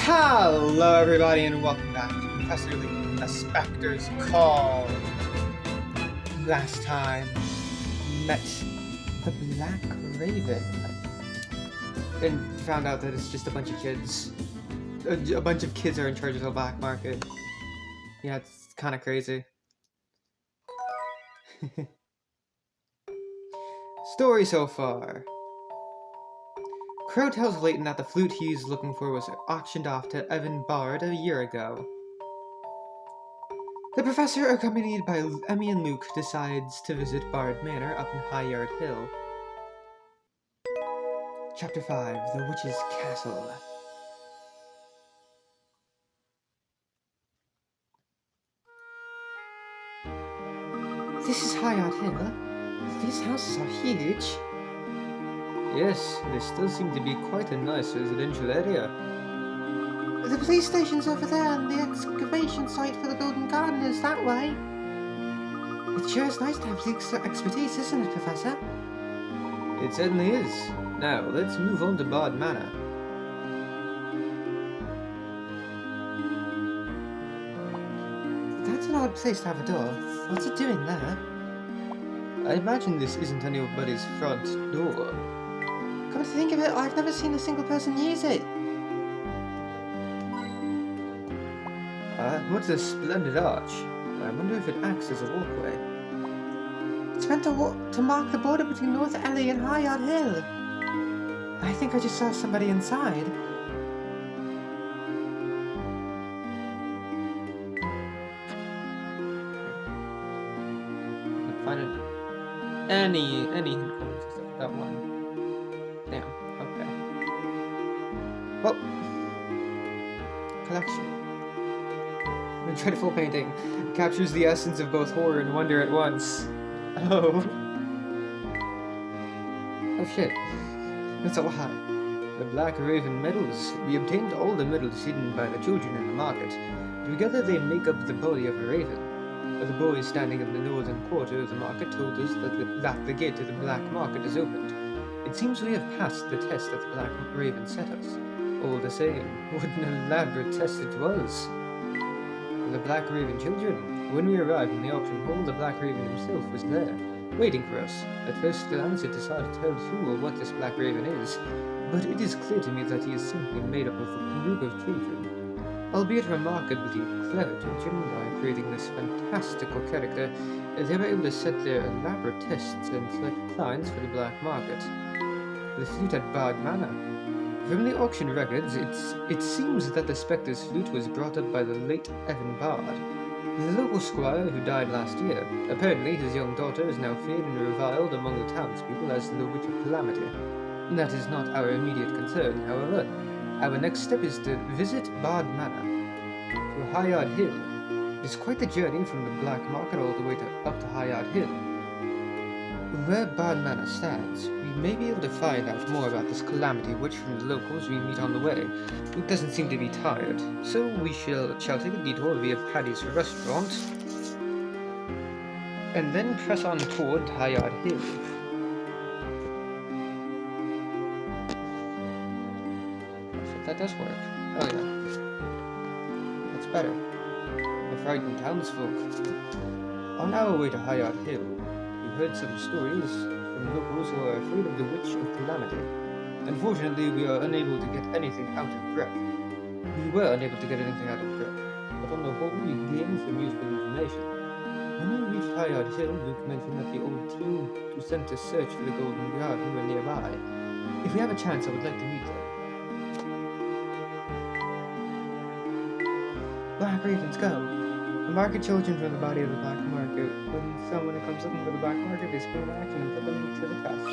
Hello everybody and welcome back to Professor Layton, a Spectre's Call. Last time, we met the Black Raven and found out that it's just a bunch of kids. A bunch of kids are in charge of the black market. Yeah, it's kind of crazy. Story so far. Crow tells Layton that the flute he's looking for was auctioned off to Evan Bard a year ago. The professor, accompanied by Emmy and Luke, decides to visit Bard Manor up in High Yard Hill. Chapter 5, The Witch's Castle. This is High Yard Hill. These houses are huge. Yes, this does seem to be quite a nice residential area. The police station's over there, and the excavation site for the Golden Garden is that way. It sure is nice to have Luke's expertise, isn't it, Professor? It certainly is. Now, let's move on to Bard Manor. That's an odd place to have a door. What's it doing there? I imagine this isn't anybody's front door. Come to think of it, I've never seen a single person use it. What's a splendid arch? I wonder if it acts as a walkway. It's meant to mark the border between North Alley and High Yard Hill. I think I just saw somebody inside. Can't find it. Any hint points except that one. Damn. Okay. Well, collection. The dreadful painting captures the essence of both horror and wonder at once. Oh. Oh shit. That's a lot. The Black Raven medals. We obtained all the medals hidden by the children in the market. Together they make up the body of a raven. The boy standing in the northern quarter of the market told us that the gate to the black market is opened. It seems we have passed the test that the Black Raven set us. All the same, what an elaborate test it was. The Black Raven children. When we arrived in the auction hall, the Black Raven himself was there, waiting for us. At first glance, it is hard to tell who or what this Black Raven is, but it is clear to me that he is simply made up of a group of children. Albeit remarkably clever children, by creating this fantastical character, they were able to set their elaborate tests and select clients for the black market. The flute at Bard Manor. From the auction records, it seems that the Spectre's flute was brought up by the late Evan Bard, the local squire who died last year. Apparently, his young daughter is now feared and reviled among the townspeople as the Witch of Calamity. That is not our immediate concern, however. Our next step is to visit Bard Manor. To High Yard Hill. It is quite the journey from the black market all the way up to High Yard Hill. Where Bard Manor stands, we may be able to find out more about this calamity witch from the locals we meet on the way. It doesn't seem to be tired, so we shall take a detour via Paddy's restaurant, and then press on toward High Yard Hill. So that does work. Oh yeah. That's better. The frightened townsfolk. On our way to High Yard Hill, we heard some stories from locals who are afraid of the Witch of Calamity. Unfortunately, we are unable to get anything out of Grep. We were unable to get anything out of Grep, but on the whole, we gained some useful information. When we reached High Yard Hill, Luke mentioned that the old team who sent to search for the Golden Garden were nearby. If we have a chance, I would like to meet them. Black Ravens go. The market children from the body of the black market. When someone comes looking for the black market, they spring action and put them to the test.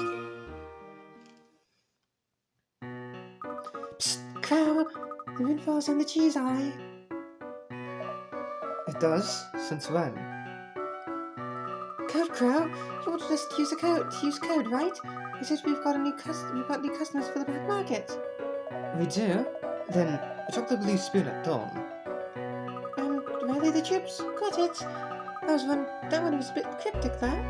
Psst, Crow! The wind falls on the cheese eye. It does? Since when? Code, Crow! You wanted us to use code, right? You said we've got new customers for the black market. We do? Then drop the blue spoon at dawn. Rally the troops. Got it. That one was a bit cryptic there.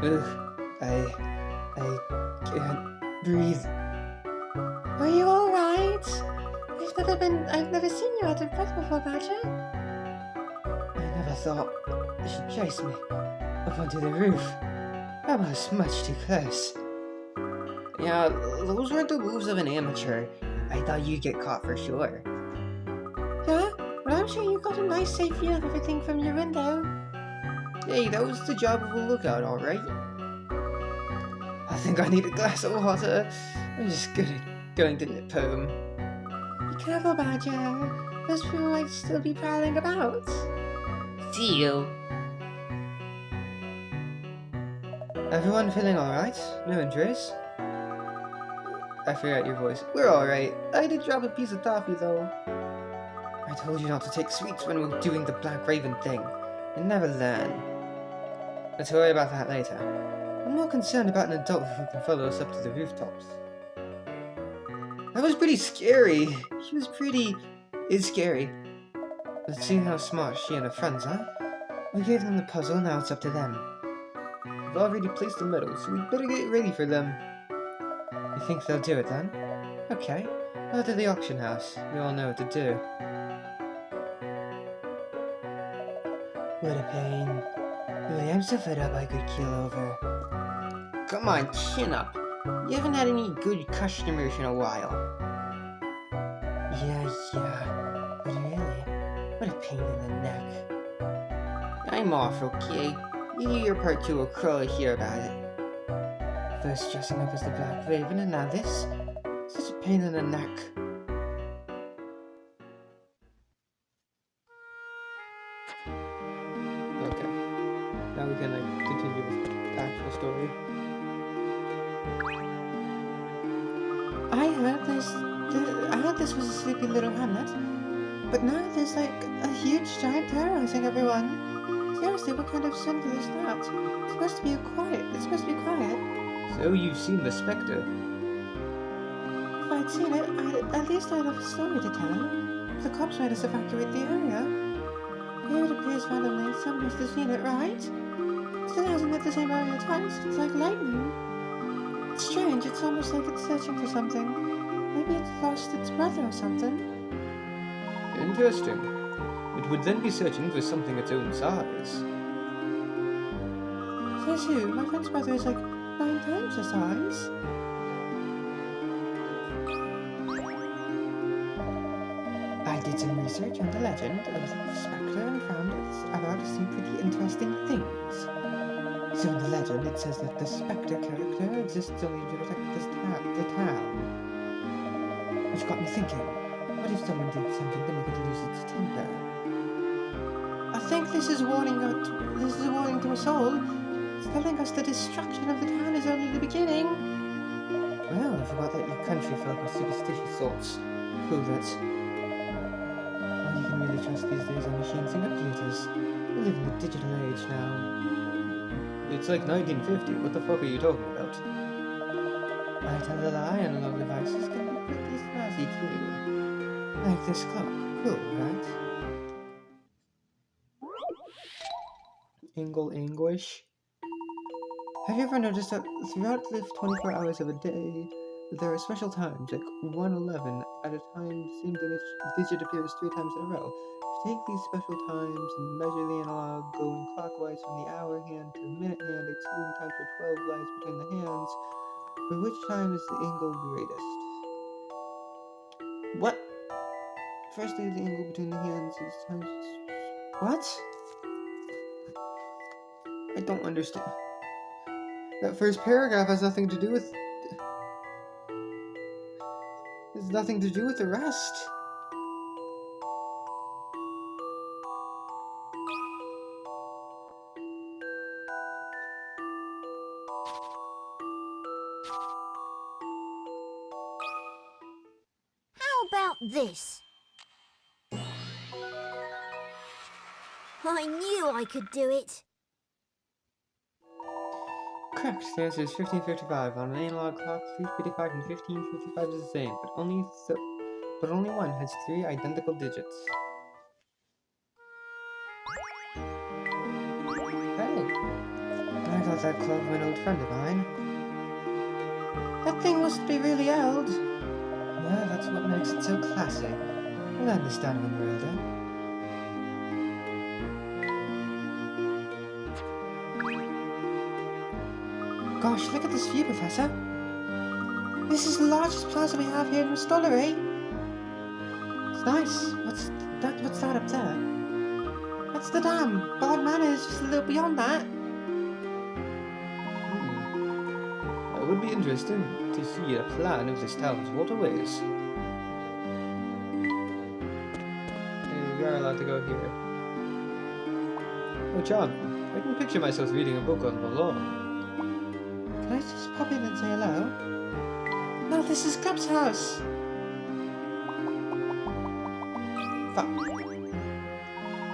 Ugh, I can't breathe. Are you alright? I've never seen you out of breath before, Badger. I never thought she'd chase me up onto the roof. That was much too close. Yeah, those weren't the moves of an amateur. I thought you'd get caught for sure. Yeah? Well, I'm sure you got a nice safe view of everything from your window. Hey, that was the job of a lookout, alright? I think I need a glass of water. I'm just going to nip home. Be careful, Badger. Those people might still be prowling about. See you. Everyone feeling alright? No injuries? I forgot your voice. We're alright. I did drop a piece of toffee though. I told you not to take sweets when we're doing the Black Raven thing. You never learn. Let's worry about that later. I'm more concerned about an adult who can follow us up to the rooftops. That was pretty scary. She was pretty... It's scary. Let's see how smart she and her friends are. We gave them the puzzle, now it's up to them. We've already placed the medals, so we'd better get ready for them. You think they'll do it then? Okay. I'll to the auction house. We all know what to do. What a pain. Really, I'm so fed up I could keel over. Come on, chin up. You haven't had any good customers in a while. Yeah. But really, what a pain in the neck. I'm off, okay? You do your part too, or Crow will hear about it. First dressing up as the Black Raven, and now this? Such a pain in the neck. Okay. Now we can continue with the actual story. I heard this was a sleepy little hamlet, but now there's like a huge giant terrorizing everyone. Seriously, what kind of swindle is that? It's supposed to be quiet. So you've seen the Spectre? If I'd seen it, at least I'd have a story to tell. The cops made us evacuate the area. Here it appears randomly someone must have seen it, right? It still hasn't hit the same area twice. It's like lightning. It's strange. It's almost like it's searching for something. Maybe it's lost its brother or something. Interesting. It would then be searching for something its own size. Says who? My friend's brother is like 9 times the size. I did some research on the legend of the Spectre and found about some pretty interesting things. So in the legend it says that the Spectre character exists only to protect the town. Which got me thinking, what if someone did something to make it lose its temper? I think this is a warning to us all. It's telling us the destruction of the town is only the beginning. Well, I forgot that your country folk are superstitious sorts. Prove it. All you can really trust these days are machines and computers. We live in the digital age now. It's like 1950. What the fuck are you talking about? I tell a lie, and analog devices can be pretty snazzy too. Like this clock. Cool, right? Anguish. Have you ever noticed that throughout the 24 hours of a day, there are special times, like 1:11 at a time, the same digit appears 3 times in a row? Take these special times and measure the analog going clockwise from the hour hand to the minute hand, excluding times where 12 lies between the hands. For which time is the angle greatest? What? Firstly, the angle between the hands is times... What? I don't understand. That first paragraph has nothing to do with... Has nothing to do with the rest. How about this? I knew I could do it. Correct. The answer is 1555. On an analog clock, 355 and 1555 is the same, but only one has 3 identical digits. Hey, I got that clock of an old friend of mine. That thing must be really old. Yeah, that's what makes it so classy. You'll understand when you're older. Gosh, look at this view, Professor. This is the largest plaza we have here in Restollery. It's nice. What's that up there? That's the dam. Bard Manor is just a little beyond that. It would be interesting to see a plan of this town's waterways. We are allowed to go here. Oh, charming. I can picture myself reading a book on the lawn. Can I just pop in and say hello? No, this is Cub's house. Fuck.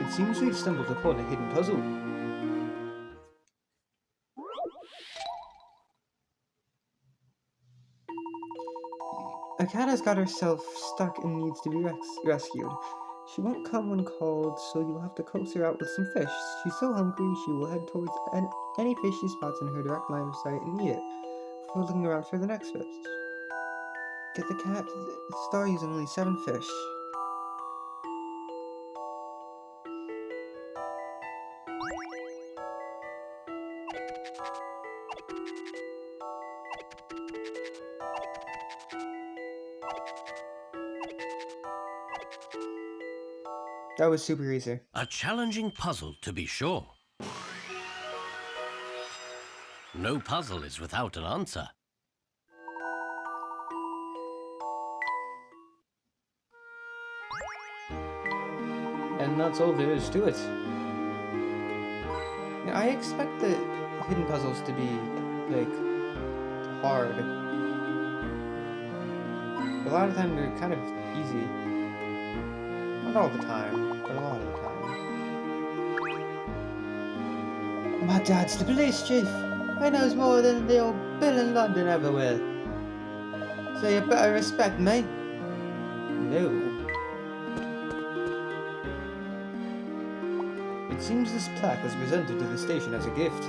It seems we've stumbled upon a hidden puzzle. Akata's got herself stuck and needs to be rescued. She won't come when called, so you'll have to coax her out with some fish. She's so hungry, she will head towards any fish she spots in her direct line of sight and eat it, before looking around for the next fish. Get the cat. The star using only 7 fish. That was super easy. A challenging puzzle, to be sure. No puzzle is without an answer. And that's all there is to it. Yeah, I expect the Hidden puzzles to be, like, hard. A lot of the time they're kind of easy. Not all the time, but a lot of the time. My dad's the police chief. He knows more than the old Bill in London ever will. So you better respect me. No. It seems this plaque was presented to the station as a gift.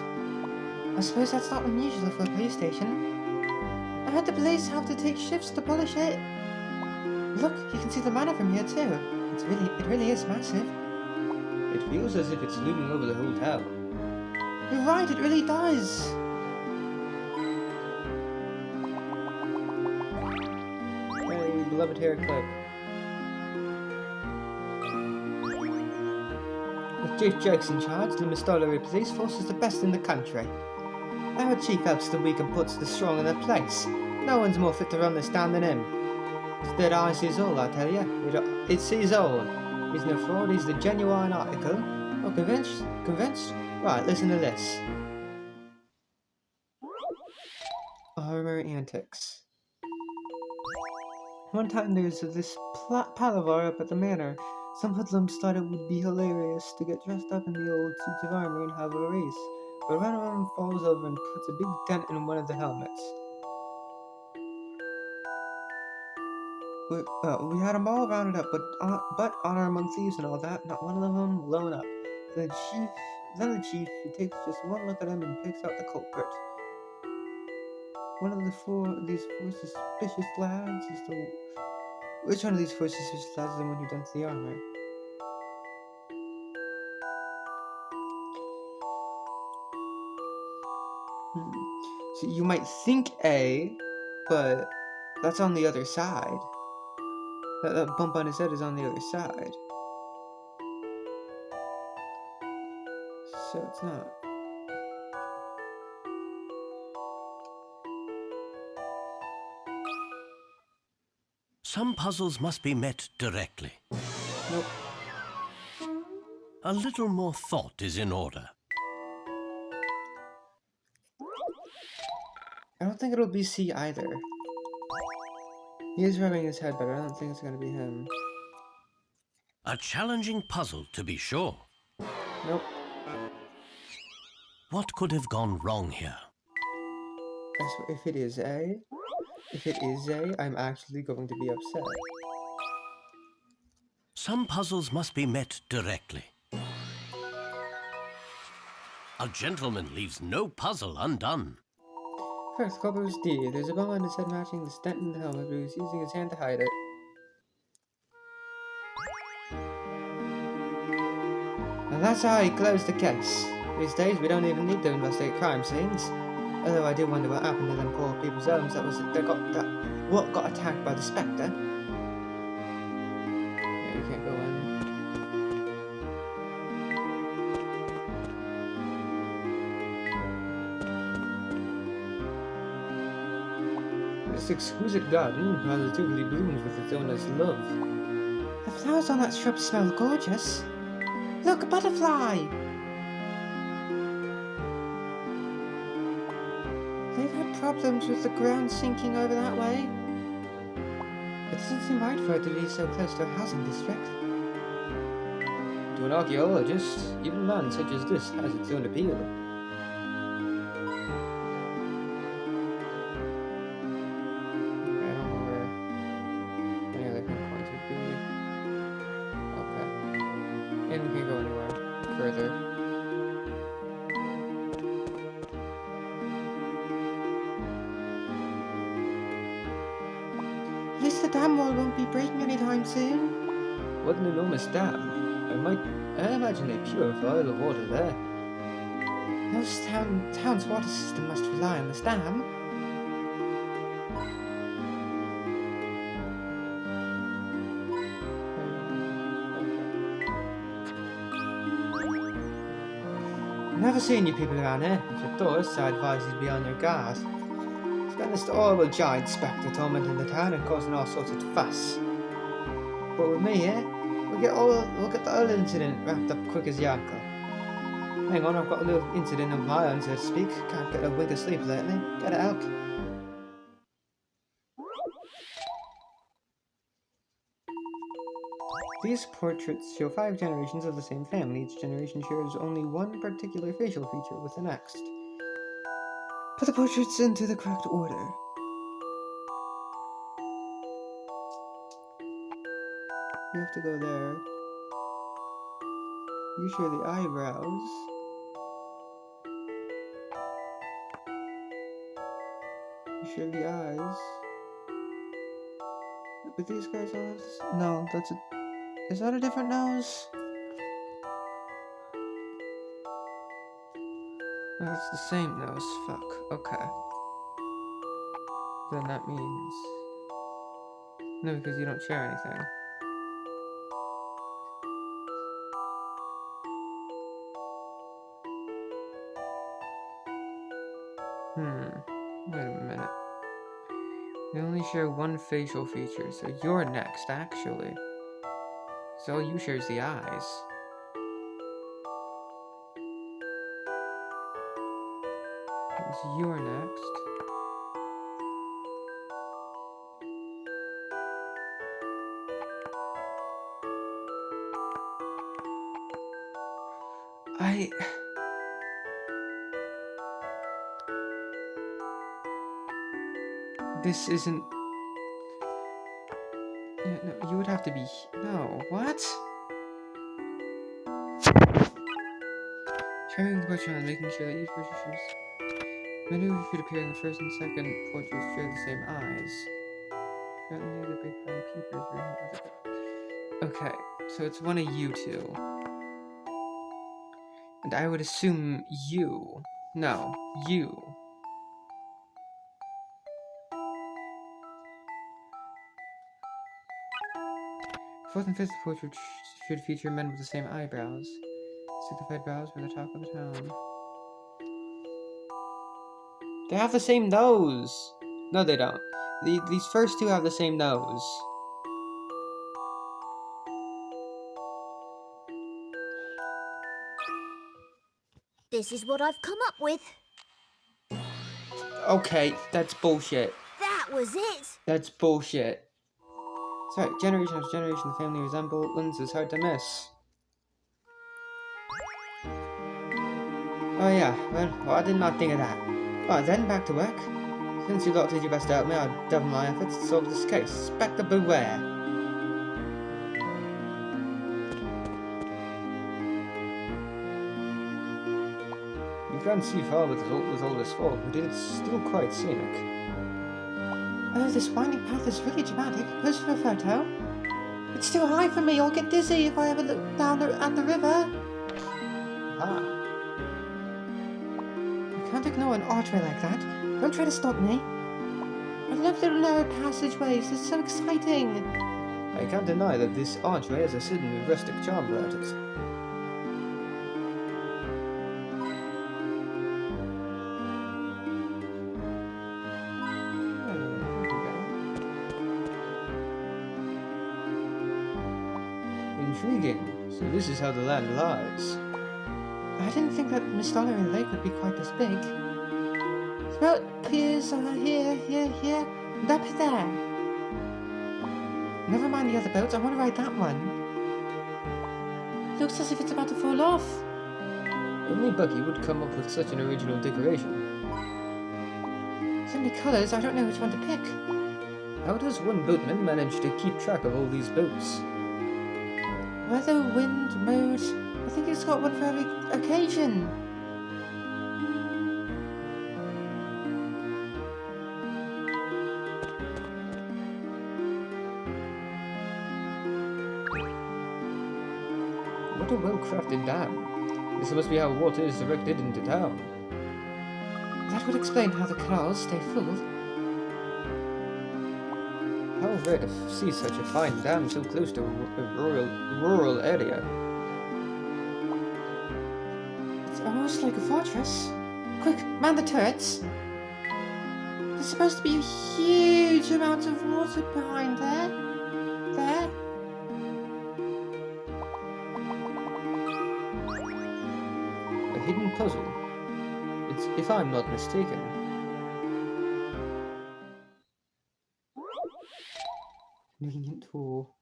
I suppose that's not unusual for a police station. I heard the police have to take shifts to polish it. Look, you can see the manor from here too. It really is massive. It feels as if it's looming over the whole town. You're right, it really does. Hey, beloved hair clip. With Chief Jake's in charge, the Mistollery police force is the best in the country. Our chief helps the weak and puts the strong in their place. No one's more fit to run this town than him. It's that eye sees all, I tell you. It sees all. He's no fraud, he's the genuine article. Oh, convinced? Convinced? Right, listen to this. Armor antics. One time there was this palaver up at the manor. Some hoodlums thought it would be hilarious to get dressed up in the old suits of armor and have a race. But one of them falls over and puts a big dent in one of the helmets. We had them all rounded up, but honor among thieves and all that, not one of them blown up. Then the chief, he takes just one look at him and picks out the culprit. One of these four suspicious lads is the... Which one of these four suspicious lads is the one who dents the armor? So you might think A, but that's on the other side. That bump on his head is on the other side. So it's not. Some puzzles must be met directly. Nope. A little more thought is in order. I don't think it'll be C either. He is rubbing his head, but I don't think it's gonna be him. A challenging puzzle, to be sure. Nope. What could have gone wrong here? If it is A, I'm actually going to be upset. Some puzzles must be met directly. A gentleman leaves no puzzle undone. First, Cobbles D. There's a bomb on his head matching the stent in the helmet, but he was using his hand to hide it. And that's how he closed the case. These days, we don't even need to investigate crime scenes. Although I do wonder what happened to them poor people's homes what got attacked by the Spectre. Yeah, we can't go in. This exquisite garden positively blooms with its owner's love. The flowers on that shrub smell gorgeous. Look, a butterfly! They've had problems with the ground sinking over that way. It doesn't seem right for it to be so close to a housing district. To an archaeologist, even land such as this has its own appeal. Okay, I don't know where any other pinpoints would be. Okay. And we can't go anywhere further. At least the dam wall won't be breaking anytime soon. What an enormous dam. I imagine they purify the water there. Those town's water system must rely on this dam. Never seen you people around here. If you're tourists, I advise you to be on your guard. It's been this horrible giant Spectre tormenting the town and causing all sorts of fuss. But with me here, we'll get the whole incident wrapped up quick as your uncle. Hang on, I've got a little incident of my own, so to speak. Can't get a wink of sleep lately. Gotta help. These portraits show 5 generations of the same family. Each generation shares only one particular facial feature with the next. Put the portraits into the correct order. You have to go there. You share the eyebrows. You share the eyes. But these guys all have this. No, that's a. Is that a different nose? No, it's the same nose. Fuck. Okay. Then that means. No, because you don't share anything. Wait a minute. They only share one facial feature, so you're next, actually. So all you share is the eyes. So you're next. This isn't... Yeah, no, you would have to be... No, what? Sharing the portrait and making sure that each portrait shares... Many of you should appear in the first and second portraits share the same eyes. Apparently the big brown peepers were... Okay, so it's one of you two. And I would assume you. No, you. Fourth and fifth portrait should feature men with the same eyebrows. Signified brows were the talk of the town. They have the same nose! No, they don't. These first two have the same nose. This is what I've come up with. Okay, that's bullshit. That was it. That's bullshit. Sorry, generation after generation, the family resemblance is hard to miss. Oh yeah, well, I did not think of that. Well then, back to work. Since you lot did your best to help me, I'll double my efforts to solve this case. Spectre beware. You've can't see far with all this fog, but it's still quite scenic. Oh, this winding path is really dramatic. Pose for a photo. It's too high for me. I'll get dizzy if I ever look down at the river. Ah, I can't ignore an archway like that. Don't try to stop me. I love little narrow passageways. It's so exciting. I can't deny that this archway has a certain rustic charm about it. Intriguing. So this is how the land lies. I didn't think that Mistollery Lake would be quite this big. The boat appears here, and up there. Never mind the other boats, I want to ride that one. Looks as if it's about to fall off. Only Bucky would come up with such an original decoration. So many colours, I don't know which one to pick. How does one boatman manage to keep track of all these boats? Weather, wind, mode. I think it's got one for every occasion. What a well-crafted dam. This must be how water is directed into town. That would explain how the canals stay full. How rare to see such a fine dam so close to a rural area. It's almost like a fortress. Quick, man the turrets. There's supposed to be a huge amount of water behind there. There. A hidden puzzle. It's, if I'm not mistaken. Convenient tool.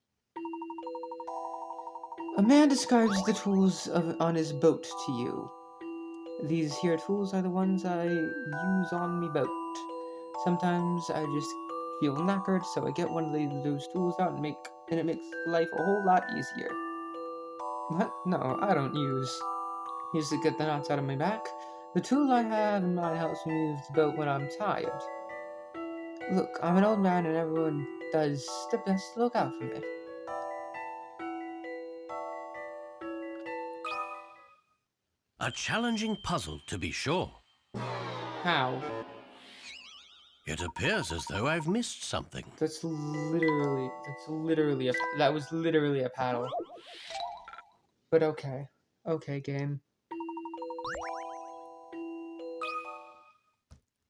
A man describes the tools on his boat to you. These here tools are the ones I use on me boat. Sometimes I just feel knackered, so I get one of those tools out and it makes life a whole lot easier. What? No, I don't use to get the knots out of my back. The tool I have in my house moves the boat when I'm tired. Look, I'm an old man and everyone does their best to look out for me. A challenging puzzle, to be sure. How? It appears as though I've missed something. That was literally a paddle. But okay. Okay, game.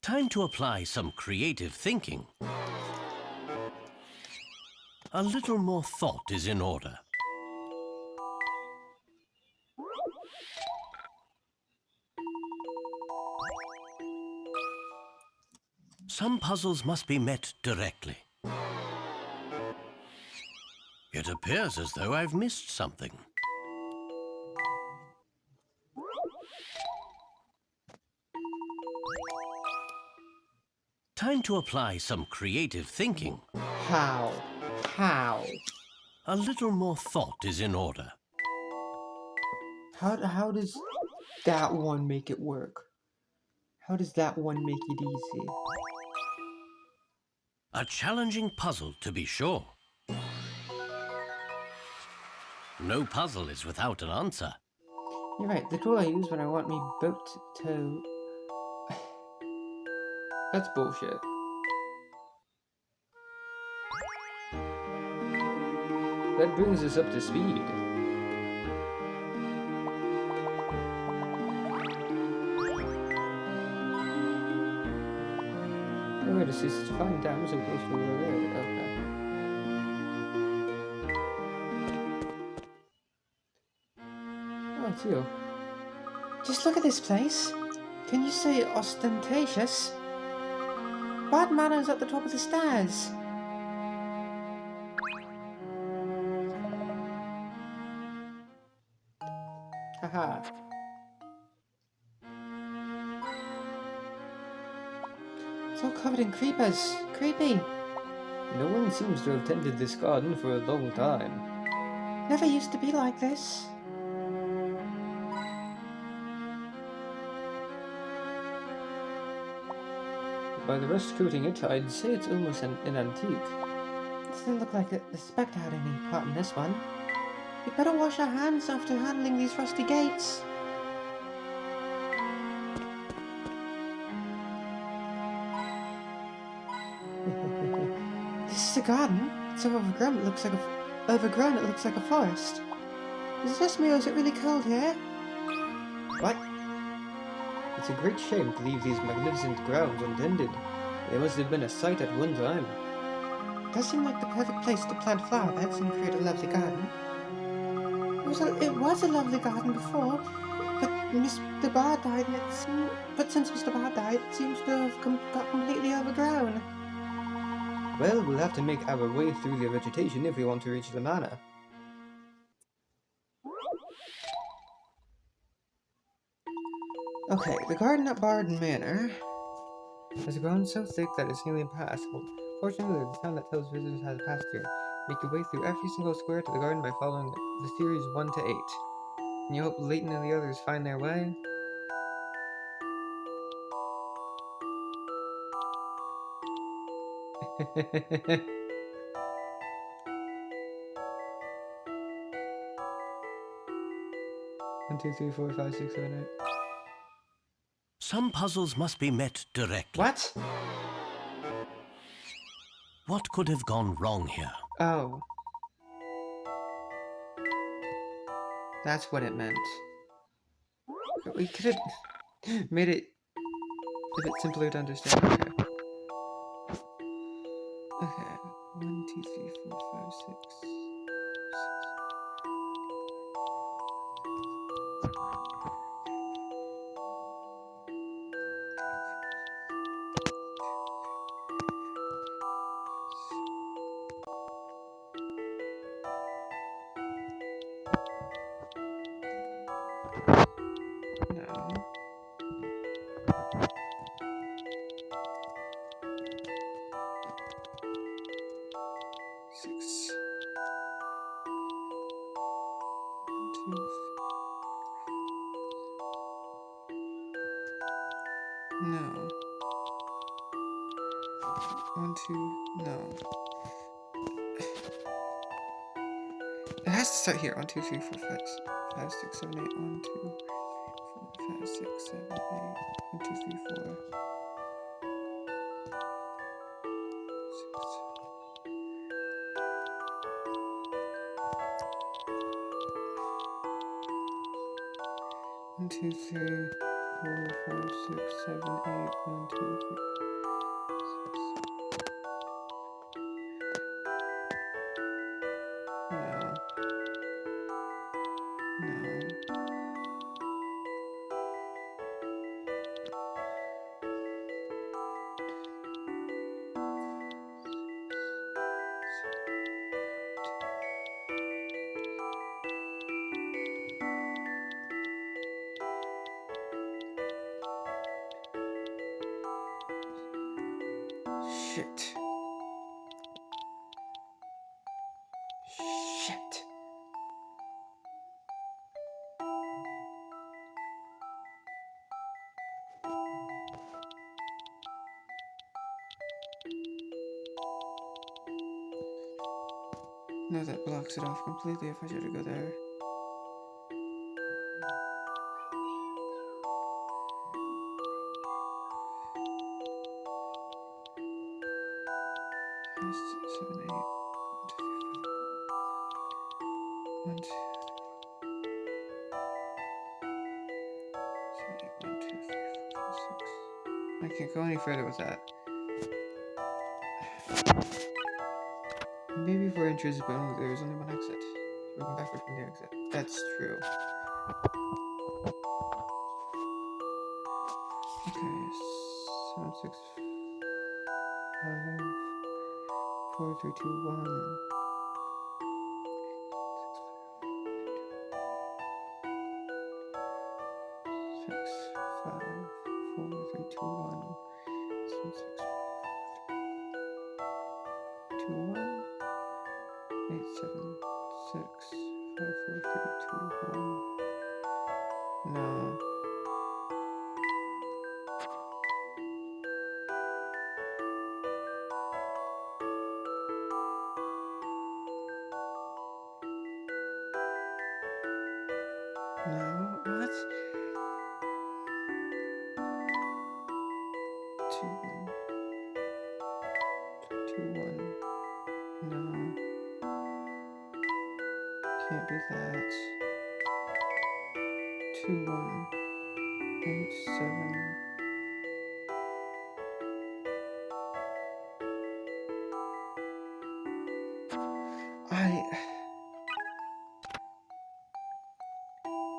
Time to apply some creative thinking. A little more thought is in order. Some puzzles must be met directly. It appears as though I've missed something. Time to apply some creative thinking. How? How? A little more thought is in order. How does that one make it work? How does that one make it easy? A challenging puzzle, to be sure. No puzzle is without an answer. You're right, the tool I use when I want me boat to... That's bullshit. That brings us up to speed. Where to see such a fine dam so close to where we're at. Okay. Oh, it's you. Just look at this place. Can you say ostentatious? Bad manners at the top of the stairs. Haha. It's all covered in creepers. Creepy. No one seems to have tended this garden for a long time. Never used to be like this. by the rust coating it, I'd say it's almost an antique. It doesn't look like the Spectre had any part in this one. We better wash our hands after handling these rusty gates. This is a garden. It's so overgrown it looks like a forest. Is it just me or is it really cold here? What? It's a great shame to leave these magnificent grounds untended. They must have been a sight at one time. It does seem like the perfect place to plant flower beds and create a lovely garden. It was a lovely garden before, but Mr. Bard died, but since Mr. Bard died, it seems to have got completely overgrown. Well, we'll have to make our way through the vegetation if we want to reach the manor. Okay, the garden at Barden Manor has grown so thick that it's nearly impassable. Fortunately, the town that tells visitors how to pass here. Make your way through every single square to the garden by following the series 1 to 8. And you hope Layton and the others find their way? One, two, three, four, five, six, seven, eight. Some puzzles must be met directly. What? What could have gone wrong here? Oh. That's what it meant. We could have made it a bit simpler to understand. Okay. Okay. 1, 2, 3, 4, 5, 6. No. Six. 1, 2. No. 1, 2. No. It has to start here. 1, 2, 3, 4, 5, 5, 6, 7, 8. 1, 2, 4, 5, 6, 7, 8. 1, 2, 3, 4. 6. 1, 2, 3, 4, 5, 6, 7, 8. 1, 2, 3. 6. No. No. Shit. Shit. No, that blocks it off completely if I try to go there. Yes, 7, 8. 1, 2, 3, 4. 1, 2, 7, 8. 1, 2, 3, 4, 5, 6. I can't go any further with that. Maybe 4 inches, but only there is only one exit. Working backward from the exit. That's true. Okay, 7, 6, 5, 4, 3, 2, 1. 6, 5, 4, 3, 2, 1. 7, 6, 2, 1. 8, 7, 6, 5, 4, 3, 2, 1. No. No, what? 2-1. 2-1. No. Can't be that. 2-1. 8-7.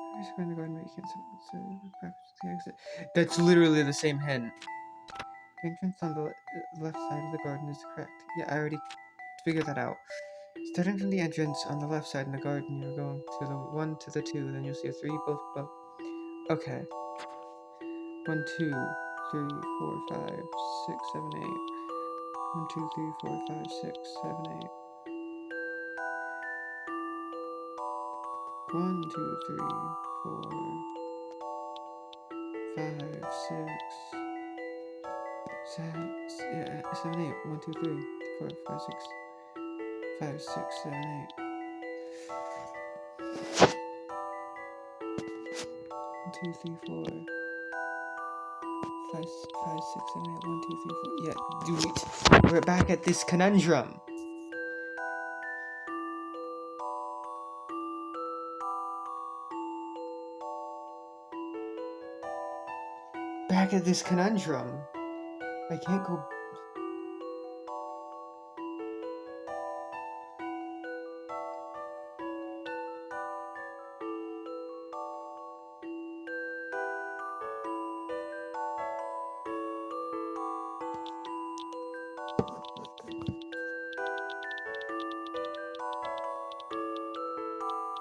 I'm just going to go ahead and make it back to the exit. That's literally the same hen. The entrance on the left side of the garden is correct. Yeah, I already figured that out. Starting from the entrance on the left side in the garden, you're going to the 1 to the 2, then you'll see a 3 both above. Okay. 1, 2, 3, 4, 5, 6, 7, 8. 1, 2, 3, 4, 5, 6, 7, 8. 1, 2, 3, 4, 5, 6, 7, 7, 8. 1, 2, 3, 4, 5, 6, 5, 6, 7, 8. 1, 2, 3, 4, 5, 6, 7, 8. 1, 2, 3, 4. Yeah, do it. We're back at this conundrum. Back at this conundrum. I can't go.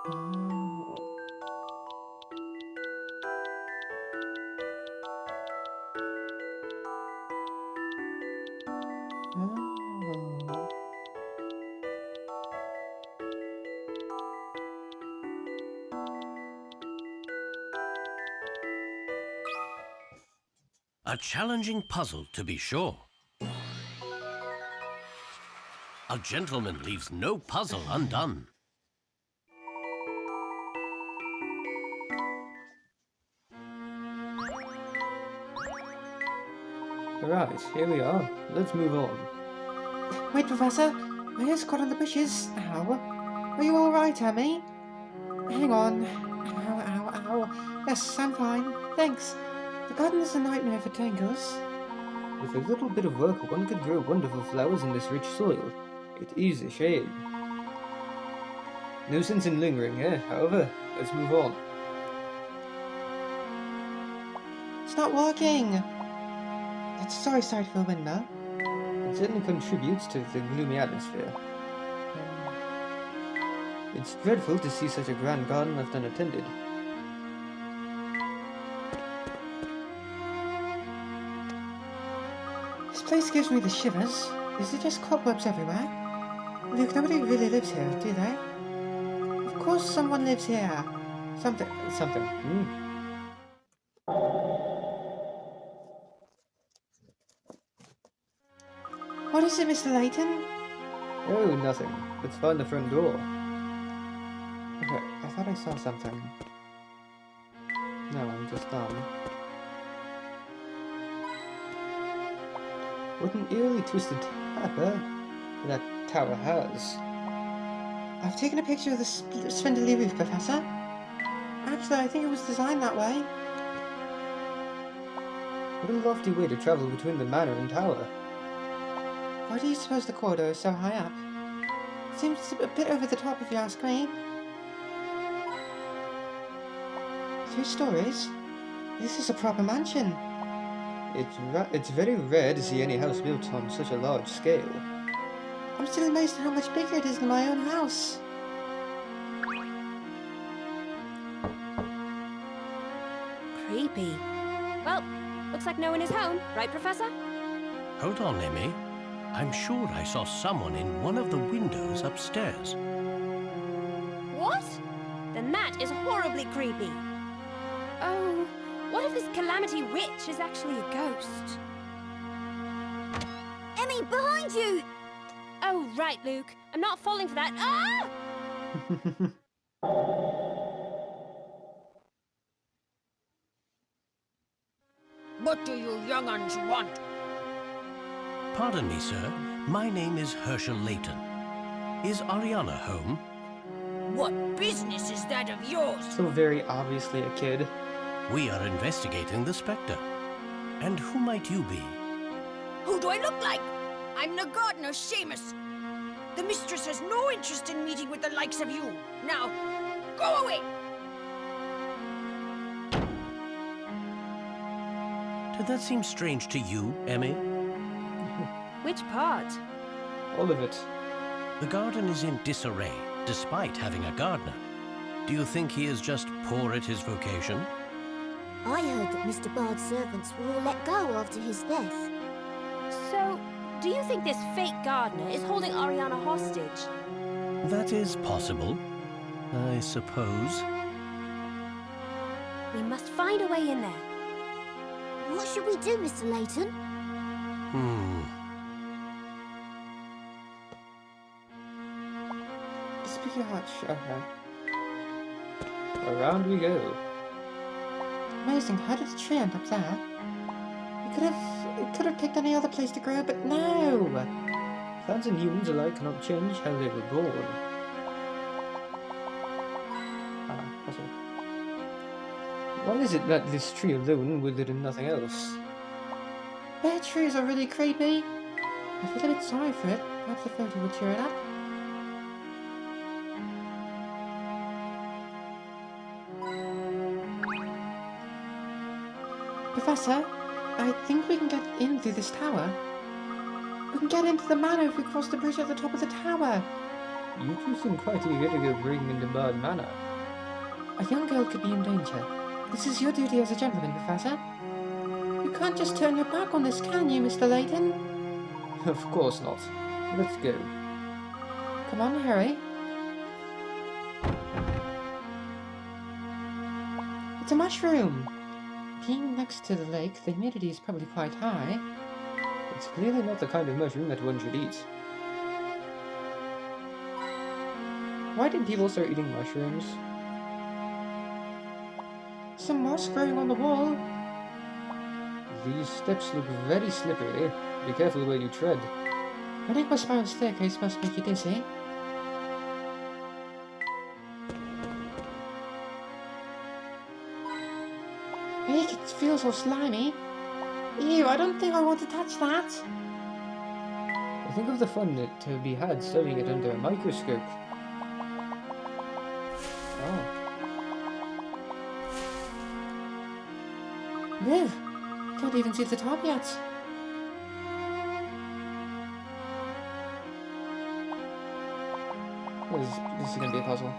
Oh. Oh. A challenging puzzle, to be sure. A gentleman leaves no puzzle undone. Right, here we are. Let's move on. Wait, Professor. My hair's caught in the bushes. Ow. Are you alright, Amy? Hang on. Ow, ow, ow. Yes, I'm fine. Thanks. The garden is a nightmare for tangles. With a little bit of work, one could grow wonderful flowers in this rich soil. It is a shame. No sense in lingering here, however. Let's move on. It's not working. That's a sorry sight for a windmill. It certainly contributes to the gloomy atmosphere. It's dreadful to see such a grand garden left unattended. This place gives me the shivers. Is it just cobwebs everywhere? Luke, nobody really lives here, do they? Of course someone lives here. Something. What is it, Mr. Layton? Oh, nothing. Let's find the front door. Okay, I thought I saw something. No, I'm just dumb. What an eerily twisted tapper that tower has. I've taken a picture of the spindly roof, Professor. Actually, I think it was designed that way. What a lofty way to travel between the manor and tower. Why do you suppose the corridor is so high up? It seems a bit over the top if you ask me. 3 stories? This is a proper mansion. It's very rare to see any house built on such a large scale. I'm still amazed at how much bigger it is than my own house. Creepy. Well, looks like no one is home, right, Professor? Hold on, Emmy. I'm sure I saw someone in one of the windows upstairs. What? Then that is horribly creepy. Oh, what if this calamity witch is actually a ghost? Emmy, behind you! Oh, right, Luke. I'm not falling for that. Ah! What do you young uns want? Pardon me, sir. My name is Herschel Layton. Is Ariana home? What business is that of yours? So very obviously a kid. We are investigating the Spectre. And who might you be? Who do I look like? I'm the gardener, Seamus. The mistress has no interest in meeting with the likes of you. Now, go away! Did that seem strange to you, Emmy? Which part? All of it. The garden is in disarray, despite having a gardener. Do you think he is just poor at his vocation? I heard that Mr. Bard's servants were all let go after his death. So, do you think this fake gardener is holding Ariana hostage? That is possible, I suppose. We must find a way in there. What should we do, Mr. Layton? Speaking of which, okay. Around we go. Amazing, how did the tree end up there? It could have picked any other place to grow, but no! Plants and humans alike cannot change how they were born. Puzzle. Why is it that this tree alone withered and nothing else? Bear trees are really creepy. I feel a bit sorry for it. Perhaps a photo would cheer it up. Professor, I think we can get in through this tower. We can get into the manor if we cross the bridge at the top of the tower. You two seem quite eager to go breaking into Bard Manor. A young girl could be in danger. This is your duty as a gentleman, Professor. You can't just turn your back on this, can you, Mr. Layton? Of course not. Let's go. Come on, hurry. It's a mushroom! Being next to the lake, the humidity is probably quite high. It's clearly not the kind of mushroom that one should eat. Why did people start eating mushrooms? Some moss growing on the wall. These steps look very slippery. Be careful where you tread. Running up a spiral staircase must make you dizzy. Eek, it feels so slimy. Ew, I don't think I want to touch that. Think of the fun to be had studying it under a microscope. Oh. Ew, can't even see the top yet. This is gonna be a puzzle.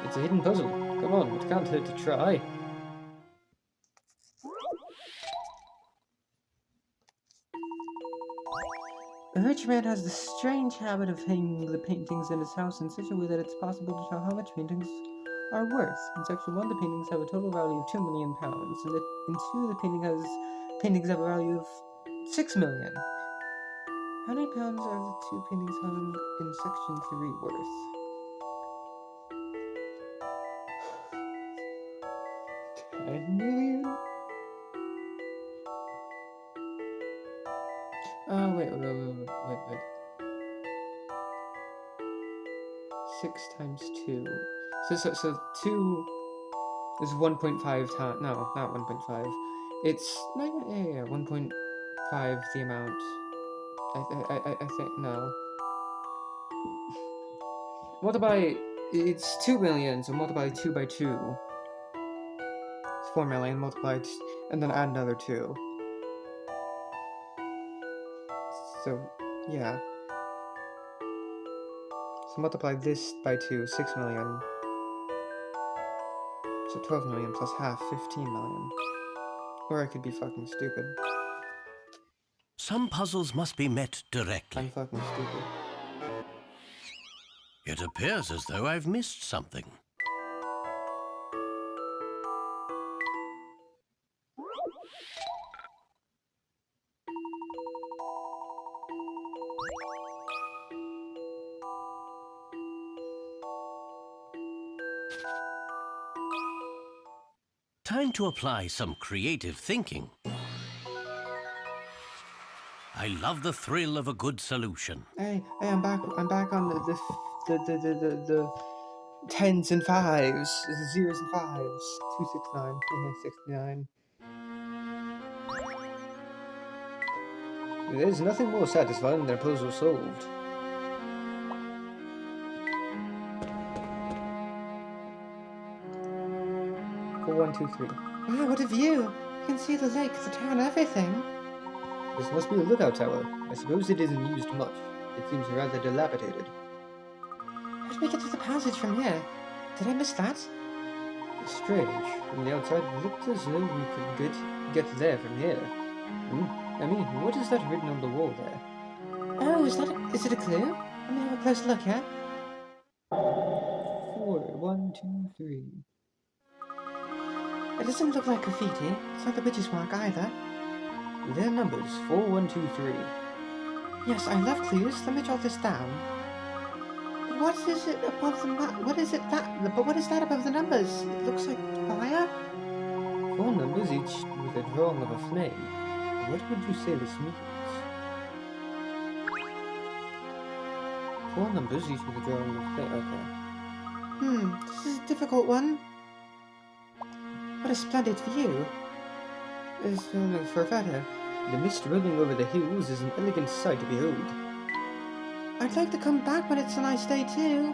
It's a hidden puzzle. Come on, it can't hurt to try. A rich man has the strange habit of hanging the paintings in his house in such a way that it's possible to tell how much paintings are worth. In section 1, the paintings have a total value of £2 million. In 2, the paintings have a value of £6 million. How many pounds are the 2 paintings hung in section 3 worth? $10 million? Oh, wait. 6 times 2. So 2 is 1.5 times. No, not 1.5. It's. No, yeah, 1.5 the amount. I think. No. Multiply. It's 2 million, so multiply 2 by 2. It's 4 million multiplied. And then add another 2. So, yeah. So multiply this by 2, 6 million. So 12 million plus half, 15 million. Or I could be fucking stupid. Some puzzles must be met directly. I'm fucking stupid. It appears as though I've missed something. Time to apply some creative thinking. I love the thrill of a good solution. Hey, I'm back. I'm back on the tens and fives, the zeros and fives. 269, 69. There's nothing more satisfying than a puzzle solved. 4123. Wow, what a view! You can see the lake, the town, everything. This must be a lookout tower. I suppose it isn't used much. It seems rather dilapidated. How do we get to the passage from here? Did I miss that? Strange. From the outside, it looked as though we could get there from here. I mean, what is that written on the wall there? Oh, is it a clue? Let me have a close look, yeah? 4123. It doesn't look like graffiti. It's not the witch's mark either. Their numbers, 4123. Yes, I love clues. Let me jot this down. What is it above the map? What is that above the numbers? It looks like fire? 4 numbers, each with a drawing of a flame. What would you say this means? 4 numbers, each with a drawing of a flame. Okay. This is a difficult one. What a splendid view. For a photo, the mist rolling over the hills is an elegant sight to behold. I'd like to come back when it's a nice day too.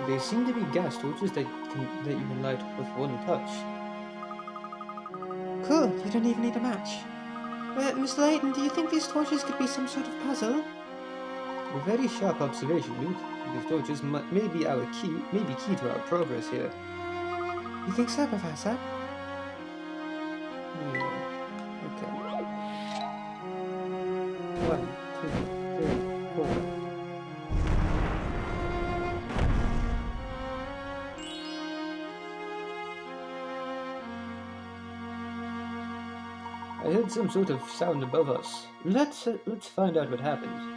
They seem to be gas torches that you can light with one touch. Cool, you don't even need a match. Mr. Layton, do you think these torches could be some sort of puzzle? A very sharp observation, Luke. These torches may be key to our progress here. You think so, Professor? Okay. 1, 2, 3, 4. I heard some sort of sound above us. Let's find out what happened.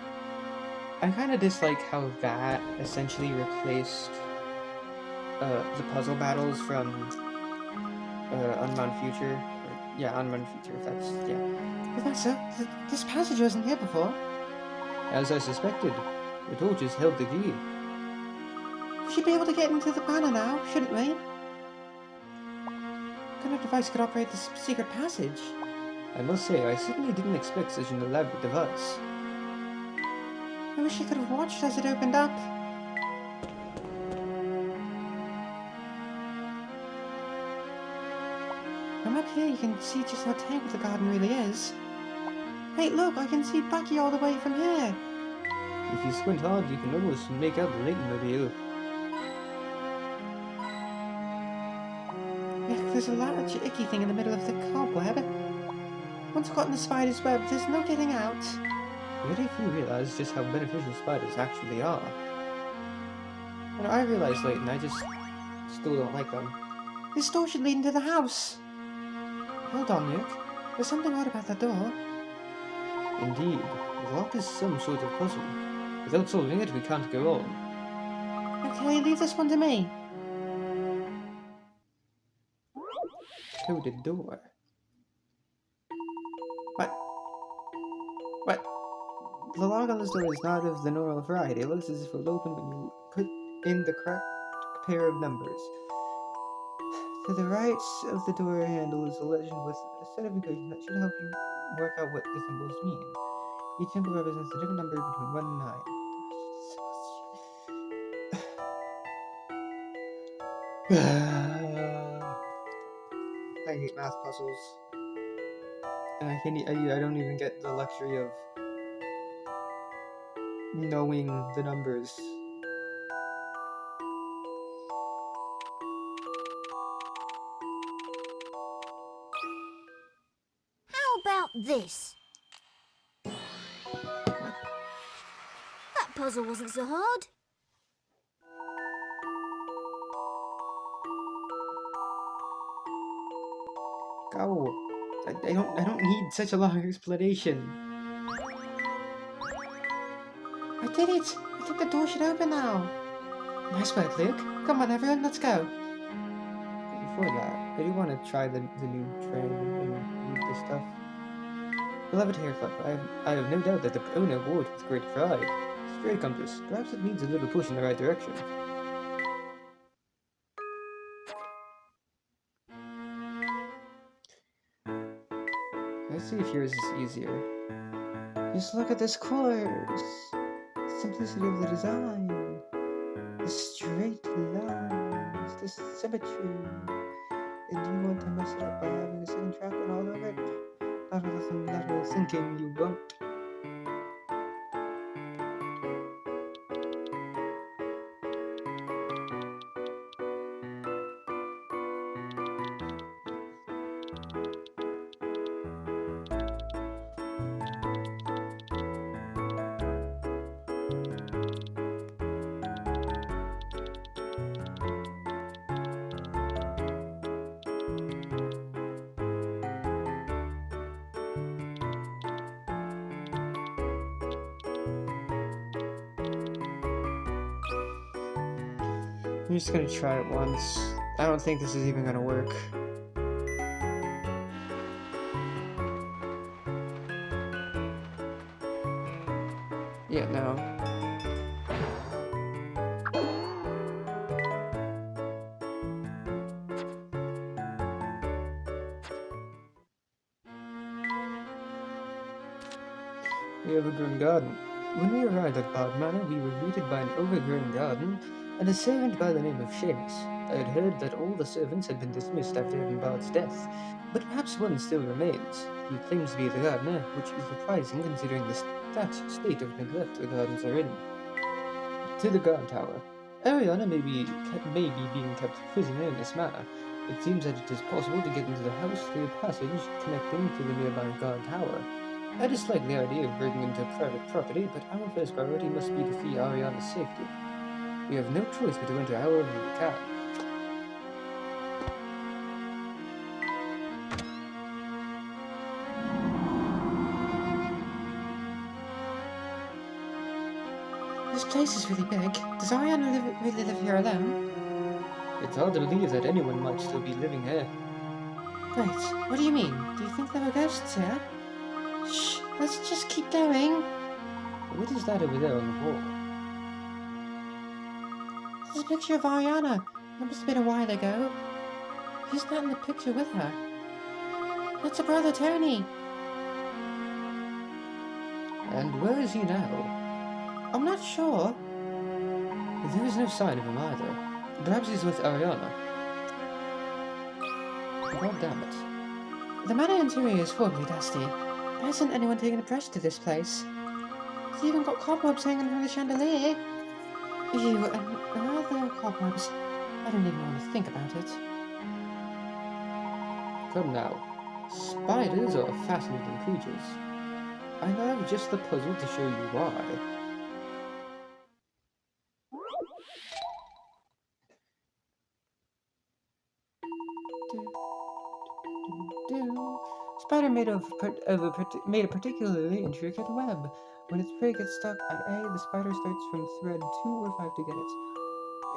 I kind of dislike how that essentially replaced the puzzle battles from Unbound Future. Unbound Future. Professor, this passage wasn't here before. As I suspected, the torches held the key. We should be able to get into the banner now, shouldn't we? What kind of device could operate this secret passage? I must say, I certainly didn't expect such an elaborate device. I wish I could have watched as it opened up. From up here you can see just how tangled the garden really is. Hey, look, I can see Bucky all the way from here. If you squint hard, you can almost make out the Layton mobile. Yeah, there's a large icky thing in the middle of the cobweb. Once caught in the spider's web, there's no getting out. Very few realize just how beneficial spiders actually are. And I realize, Layton, I just still don't like them. This door should lead into the house. Hold on, Nick. There's something odd about the door. Indeed, the lock is some sort of puzzle. Without solving it, we can't go on. Okay, leave this one to me. Coded door. What? The lock on this door is not of the normal variety. It looks as if it will open when you put in the correct pair of numbers. To the right of the door handle is a legend with a set of equations that should help you work out what the symbols mean. Each symbol represents a different number between 1 and 9. I hate math puzzles. And I don't even get the luxury of knowing the numbers. How about this? That puzzle wasn't so hard. go. I don't need such a long explanation. I did it! I think the door should open now. Nice work, Luke. Come on, everyone, let's go. Before that, I do want to try the new train and read the stuff. Beloved Hair Club, I have no doubt that the owner wore it with great pride. Stray compass, perhaps it needs a little push in the right direction. Let's see if yours is easier. Just look at this course. The simplicity of the design. The straight lines. The symmetry. And you want to mess it up by having a second track on all of it? Not with some lateral thinking, you won't. I'm just gonna try it once. I don't think this is even gonna work. Yeah, no. The overgrown garden. When we arrived at Bard Manor, we were greeted by an overgrown garden and a servant by the name of Seamus. I had heard that all the servants had been dismissed after Evan Bard's death, but perhaps one still remains. He claims to be the gardener, which is surprising considering the state of neglect the gardens are in. To the guard tower. Ariana may be being kept prisoner in this manner. It seems that it is possible to get into the house through a passage connecting to the nearby guard tower. I dislike the idea of breaking into private property, but our first priority must be to see Ariana's safety. We have no choice but to enter however we can. This place is really big. Does Ariana really live here alone? It's hard to believe that anyone might still be living here. Wait, what do you mean? Do you think there were ghosts here? Shh, let's just keep going. What is that over there on the wall? There's a picture of Ariana. That must have been a while ago. Who's that in the picture with her? That's her brother Tony. And where is he now? I'm not sure. There is no sign of him either. Perhaps he's with Ariana. God damn it. The manor interior is horribly dusty. Why hasn't anyone taken a brush to this place? It's even got cobwebs hanging from the chandelier. Ew, and where are there cobwebs? I don't even want to think about it. Come now. Spiders are fascinating creatures. I have just the puzzle to show you why. Spider made a particularly intricate web. When its prey gets stuck at A, the spider starts from thread 2 or 5 to get it,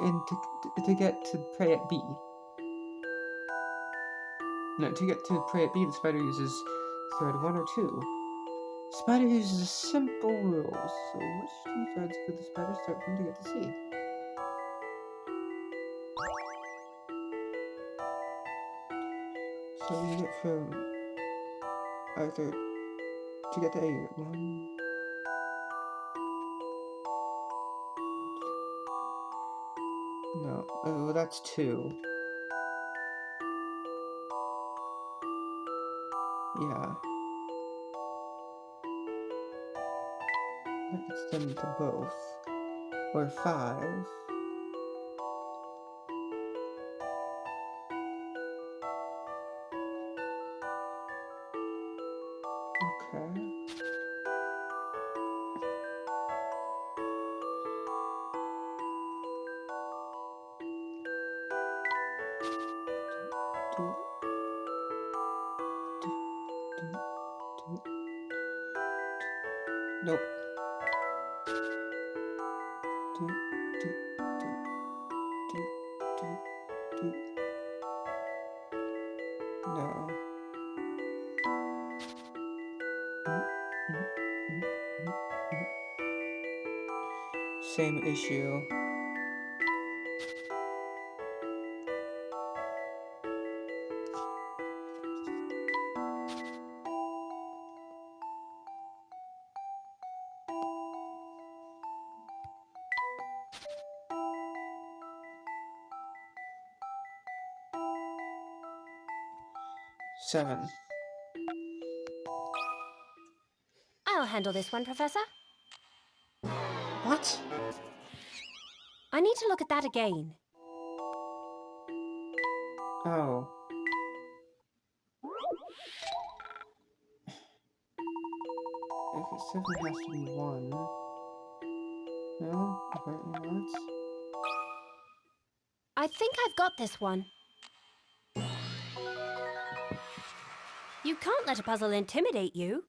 and to get to prey at B. No, to get to prey at B, the spider uses thread 1 or 2. Spider uses a simple rule, so which 2 threads could the spider start from to get to C? So you get from either to get to A, 1. No, well that's 2. Yeah. That gets them to both. Or 5. Okay. Nope. Do, do, do, do, do, do. No. Mm, mm, mm, mm, mm. Same issue. Seven. I'll handle this one, Professor. What? I need to look at that again. Oh. Okay, 7 has to be 1. No? Apparently not. I think I've got this one. You can't let a puzzle intimidate you.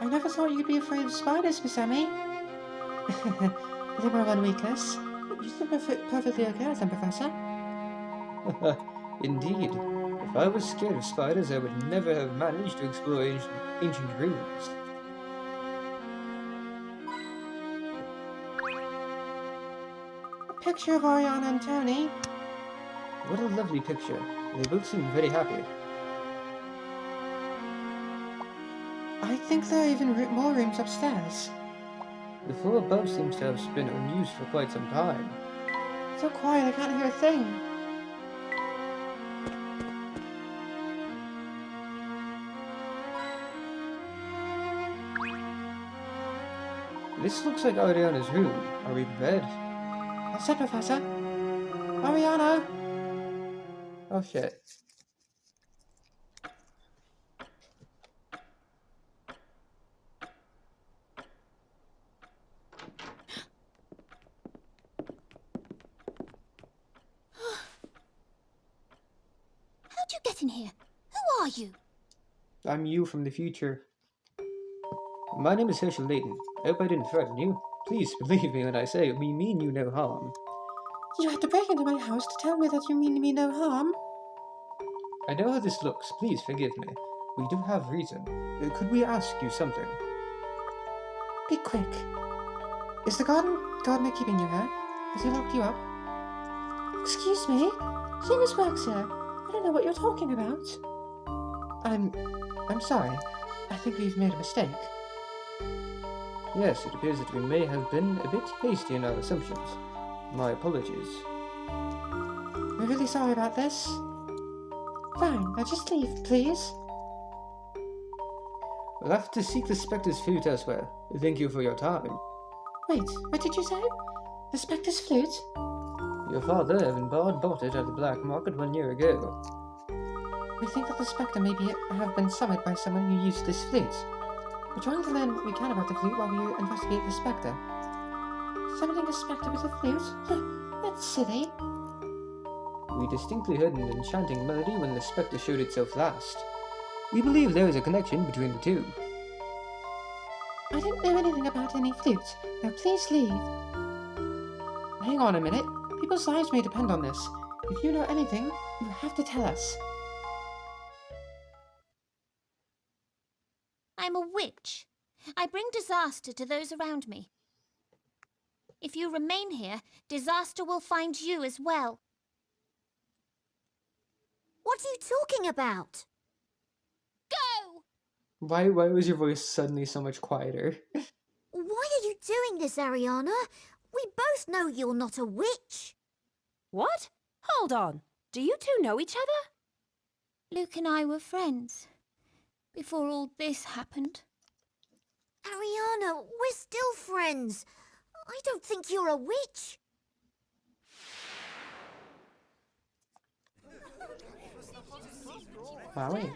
I never thought you'd be afraid of spiders, Miss Emmy. They were one weakness. You seem perfectly okay with them, Professor. Indeed. If I was scared of spiders, I would never have managed to explore ancient ruins. A picture of Ariana and Tony. What a lovely picture. They both seem very happy. I think there are even more rooms upstairs. The floor above seems to have been unused for quite some time. So quiet I can't hear a thing. This looks like Ariana's room. Are we prepared? What's that, Professor? Ariana! Oh shit. How'd you get in here? Who are you? I'm you from the future. My name is Layton. I hope I didn't threaten you. Please believe me when I say we mean you no harm. You had to break into my house to tell me that you mean me no harm. I know how this looks. Please forgive me. We do have reason. Could we ask you something? Be quick. Is the gardener keeping you here? Has he locked you up? Excuse me? Seamus works here. I don't know what you're talking about. I'm sorry. I think we've made a mistake. Yes, it appears that we may have been a bit hasty in our assumptions. My apologies. We're really sorry about this. Fine, now just leave, please. We'll have to seek the Spectre's flute elsewhere. Thank you for your time. Wait, what did you say? The Spectre's flute? Your father, Evan Bard, bought it at the black market 1 year ago. We think that the Spectre may have been summoned by someone who used this flute. We're trying to learn what we can about the flute while we investigate the Spectre. Summoning a Spectre with a flute? That's silly. We distinctly heard an enchanting melody when the Spectre showed itself last. We believe there is a connection between the two. I didn't know anything about any flute. Now please leave. Hang on a minute. People's lives may depend on this. If you know anything, you have to tell us. I'm a witch. I bring disaster to those around me. If you remain here, disaster will find you as well. What are you talking about? Go! Why was your voice suddenly so much quieter? Why are you doing this, Ariana? We both know you're not a witch. What? Hold on. Do you two know each other? Luke and I were friends before all this happened. Ariana, we're still friends. I don't think you're a witch. Wowie.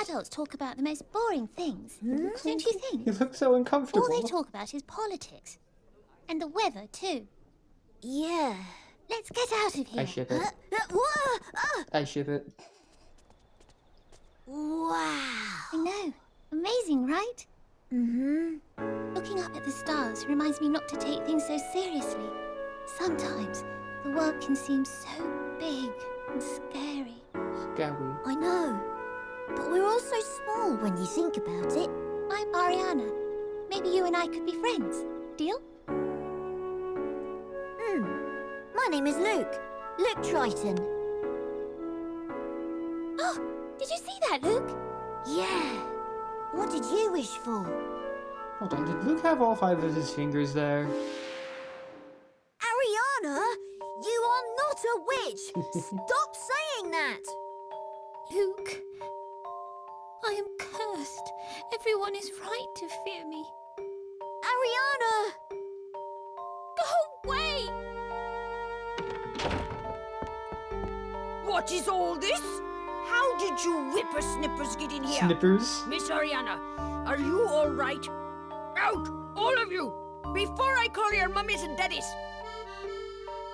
Adults talk about the most boring things, don't you think? You look so uncomfortable. All they talk about is politics. And the weather, too. Yeah. Let's get out of here. I ship it. Whoa! I ship it. Wow. I know. Amazing, right? Mm-hmm. Looking up at the stars reminds me not to take things so seriously. Sometimes the world can seem so big and scary. Scary. I know. But we're all so small when you think about it. I'm Ariana. Maybe you and I could be friends. Deal? My name is Luke. Luke Triton. Oh, did you see that, Luke? Yeah. What did you wish for? Hold on, did Luke have all 5 of his fingers there? Ariana, you are not a witch. Stop saying that. Luke, I am cursed. Everyone is right to fear me. Ariana! Go away! What is all this? How did you whippersnippers get in here? Snippers? Miss Ariana, are you all right? Out, all of you, before I call your mummies and daddies.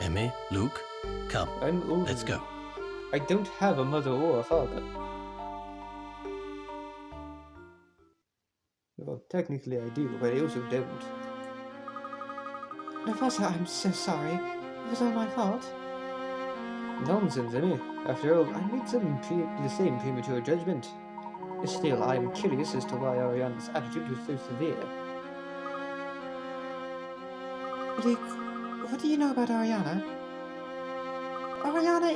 Emmy, Luke, come. I'm old. Let's go. I don't have a mother or a father. Well, technically I do, but I also don't. Professor, I'm so sorry. It was all my fault. Nonsense, Emmy. After all, I made the same premature judgment. Still, I am curious as to why Ariana's attitude was so severe. Luke, what do you know about Ariana? Ariana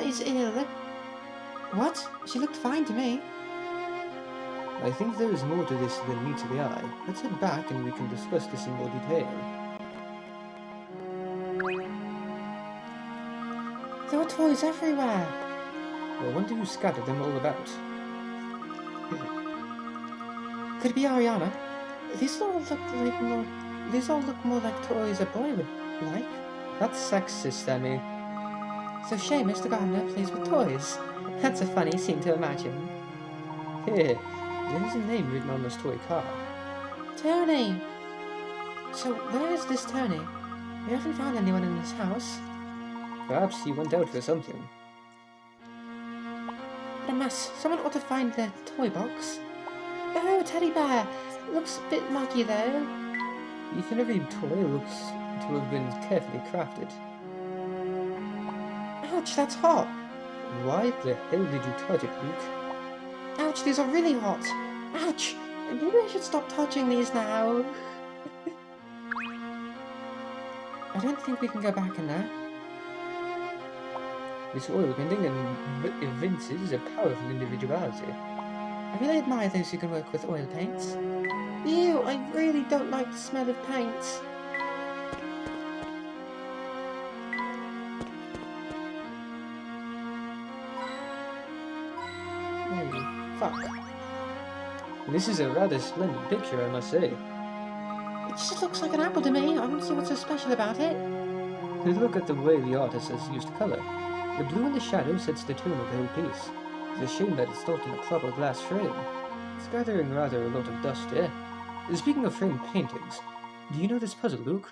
is ill. What? She looked fine to me. I think there is more to this than meets the eye. Let's head back and we can discuss this in more detail. There were toys everywhere. I wonder who scattered them all about. Could it be Ariana? These all look more like toys a boy would like. That's sexist, Emmy. So Seamus the gardener plays with toys. That's a funny scene to imagine. Here, there's a name written on this toy car. Tony! So where is this Tony? We haven't found anyone in this house. Perhaps he went out for something. What a mess. Someone ought to find the toy box. Oh, teddy bear! Looks a bit muggy though. Each and every toy looks to have been carefully crafted. Ouch, that's hot! Why the hell did you touch it, Luke? Ouch, these are really hot! Ouch! Maybe I should stop touching these now. I don't think we can go back in there. This oil painting evinces a powerful individuality. I really admire those who can work with oil paints. Ew, I really don't like the smell of paint. Fuck. This is a rather splendid picture, I must say. It just looks like an apple to me. I don't see what's so special about it. Look at the way the artist has used colour. The blue in the shadow sets the tone of the whole piece. It's a shame that it's not in a proper glass frame. It's gathering rather a lot of dust here. Speaking of framed paintings, do you know this puzzle, Luke?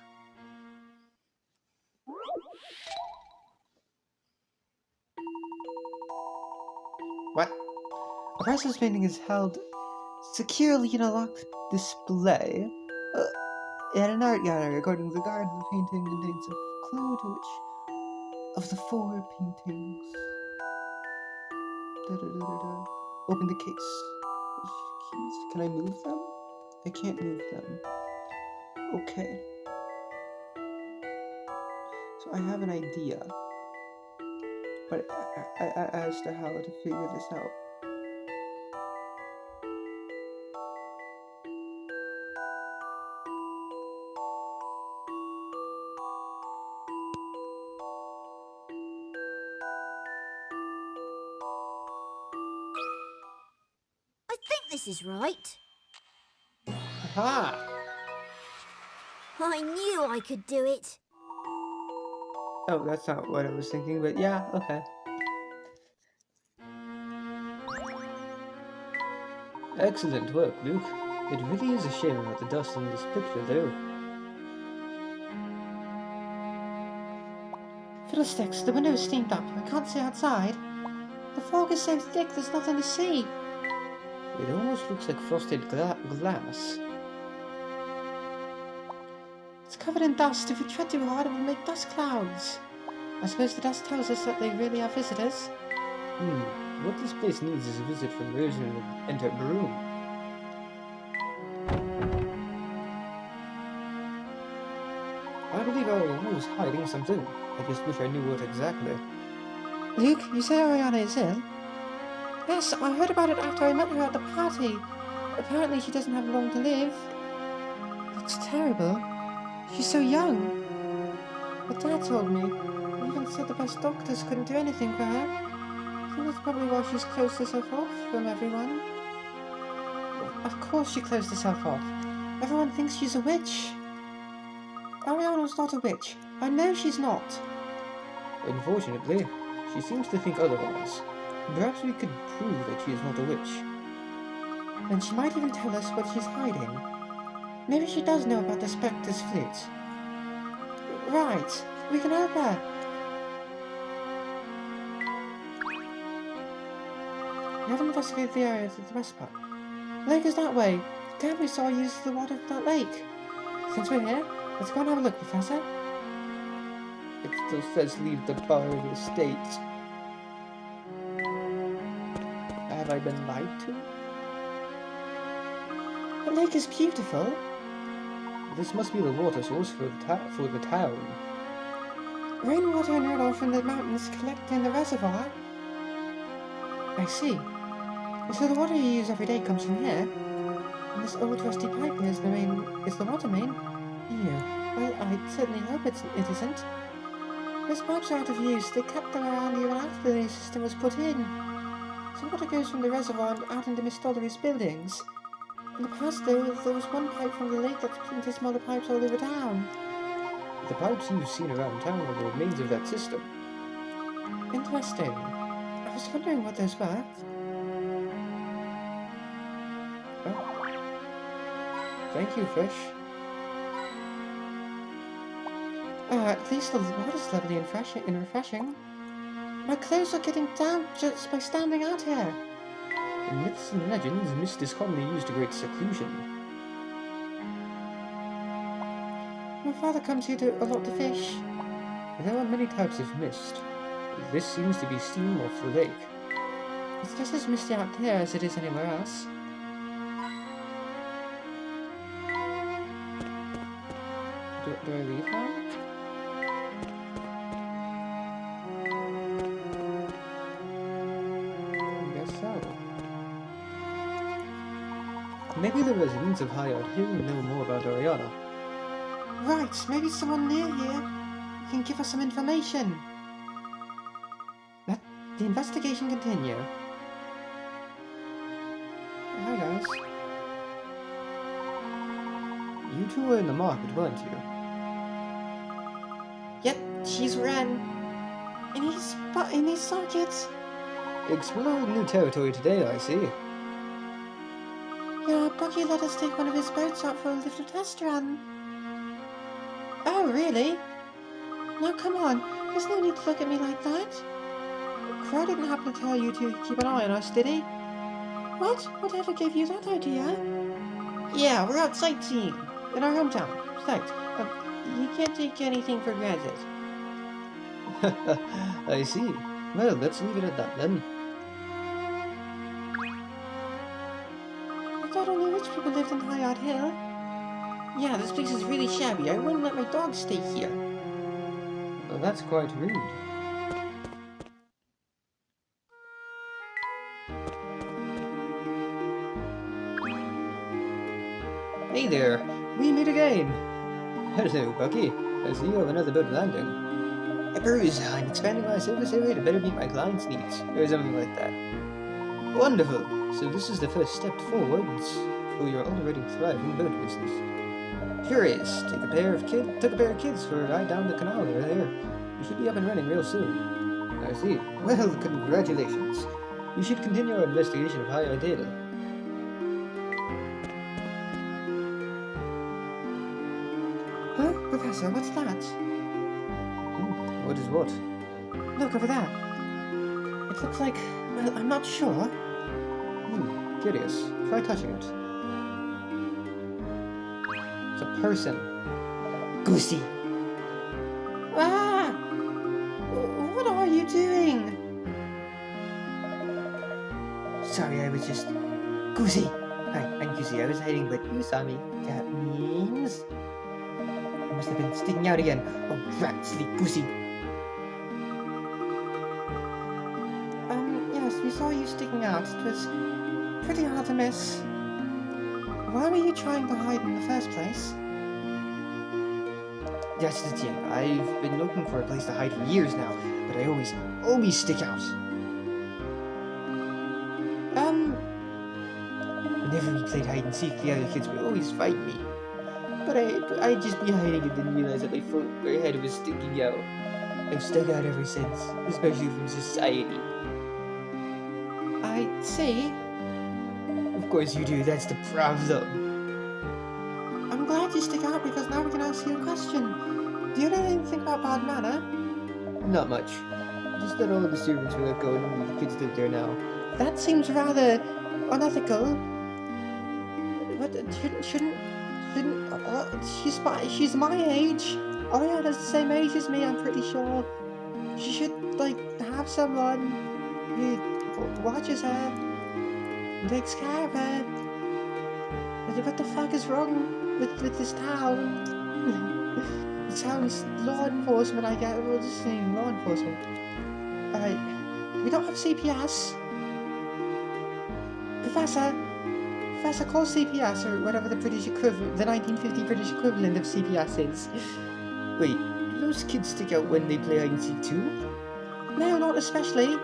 What? A priceless painting is held securely in a locked display at an art gallery. According to the guard, the painting contains a clue to which of the 4 paintings. Da-da-da-da-da. Open the case. Keys. Can I move them? I can't move them. Okay. So I have an idea, but as to how to figure this out. I think this is right. Aha! I knew I could do it. Oh, that's not what I was thinking, but yeah, okay. Excellent work, Luke. It really is a shame about the dust in this picture, though. Fiddlesticks, the window is steamed up. I can't see outside. The fog is so thick there's nothing to see. It almost looks like frosted glass. It's covered in dust. If we tread too hard, it will make dust clouds. I suppose the dust tells us that they really are visitors. What this place needs is a visit from Reginald and her broom. I believe Ariana was hiding something. I just wish I knew what exactly. Luke, you say Ariana is ill? Yes, I heard about it after I met her at the party. Apparently she doesn't have long to live. That's terrible. She's so young. But Dad told me. He even said the best doctors couldn't do anything for her. I think that's probably why she's closed herself off from everyone. Of course she closed herself off. Everyone thinks she's a witch. Ariana's not a witch. I know she's not. Unfortunately, she seems to think otherwise. Perhaps we could prove that she is not a witch. And she might even tell us what she's hiding. Maybe she does know about the Spectre's fleet. Right, we can help her. We haven't investigated the area to the west part. The lake is that way. The dam we saw uses the water of that lake. Since we're here, let's go and have a look, Professor. It still says leave the bar of the estate. Have I been lied to? The lake is beautiful. This must be the water source for the town. Rainwater and runoff from the mountains collect in the reservoir. I see. So the water you use every day comes from here? And this old rusty pipe is the water main? Yeah, well, I certainly hope it isn't. Those pipes are out of use. They kept them around even after the system was put in. So water goes from the reservoir and out into Miss Dollory's buildings. In the past, though, there was one pipe from the lake that split into smaller pipes all over town. The pipes you've seen around town are the remains of that system. Interesting. I was wondering what those were. Oh. Thank you, Fish. At least the water's lovely and refreshing. My clothes are getting damp just by standing out here. In myths and legends, mist is commonly used to create seclusion. My father comes here a lot to fish. There are many types of mist. This seems to be steam off the lake. It's just as misty out here as it is anywhere else. Do I leave now? I guess so. Maybe the residents of Highard Hill know more about Oriana. Right, maybe someone near here can give us some information. Let the investigation continue. Hi guys. You two were in the market, weren't you? Yep, she's Ren. In his sockets. Exploring new territory today, I see. Yeah, Bucky let us take one of his boats out for a little test run. Oh, really? Now come on, there's no need to look at me like that. Crow didn't happen to tell you to keep an eye on us, did he? What? Whatever gave you that idea? Yeah, we're out sightseeing. In our hometown. Besides, you can't take anything for granted. I see. Well, let's leave it at that then. I thought only rich people lived in Highard Hill. Yeah, this place is really shabby. I wouldn't let my dog stay here. Well, that's quite rude. Hey there, we meet again. Hello, Bucky. I see you have another boat landing. Bruce, I'm expanding my service area to better meet my clients' needs, or something like that. Wonderful. So this is the first step forwards for your already thriving boat business. Sure is. Took a pair of kids for a ride down the canal over there. You should be up and running real soon. I see. Well, congratulations. You should continue our investigation of Highard Hill. Huh? Professor, what's that? What is what? Look over there. It looks like... well, I'm not sure. Curious. Try touching it. It's a person. Goosey! Ah! What are you doing? Sorry, I was just... Goosey! Hi, I'm Goosey. I was hiding, but you saw me. That means... I must have been sticking out again. Oh, rat, silly Goosey! Yes, we saw you sticking out. It was pretty hard to miss. Why were you trying to hide in the first place? That's the thing. I've been looking for a place to hide for years now, but I always stick out. Whenever we played hide and seek, the other kids would always fight me. But I'd just be hiding and didn't realize that my head was sticking out. I've stuck out ever since, especially from society. I see. Of course you do, that's the problem. I'm glad you stick out because now we can ask you a question. Do you know anything about Bard Manor? Not much. Just that all of the servants were let go and only the kids live there now. That seems rather unethical. But shouldn't she's my age. Ariana's the same age as me, I'm pretty sure. She should, like, have someone who watches her and takes care of her. What the fuck is wrong with this town? It sounds law enforcement, I get. We'll just say law enforcement. We don't have CPS. Professor, call CPS, or whatever the British equivalent, the 1950 British equivalent of CPS is. Wait, do those kids stick out when they play hide and seek too? No, not especially.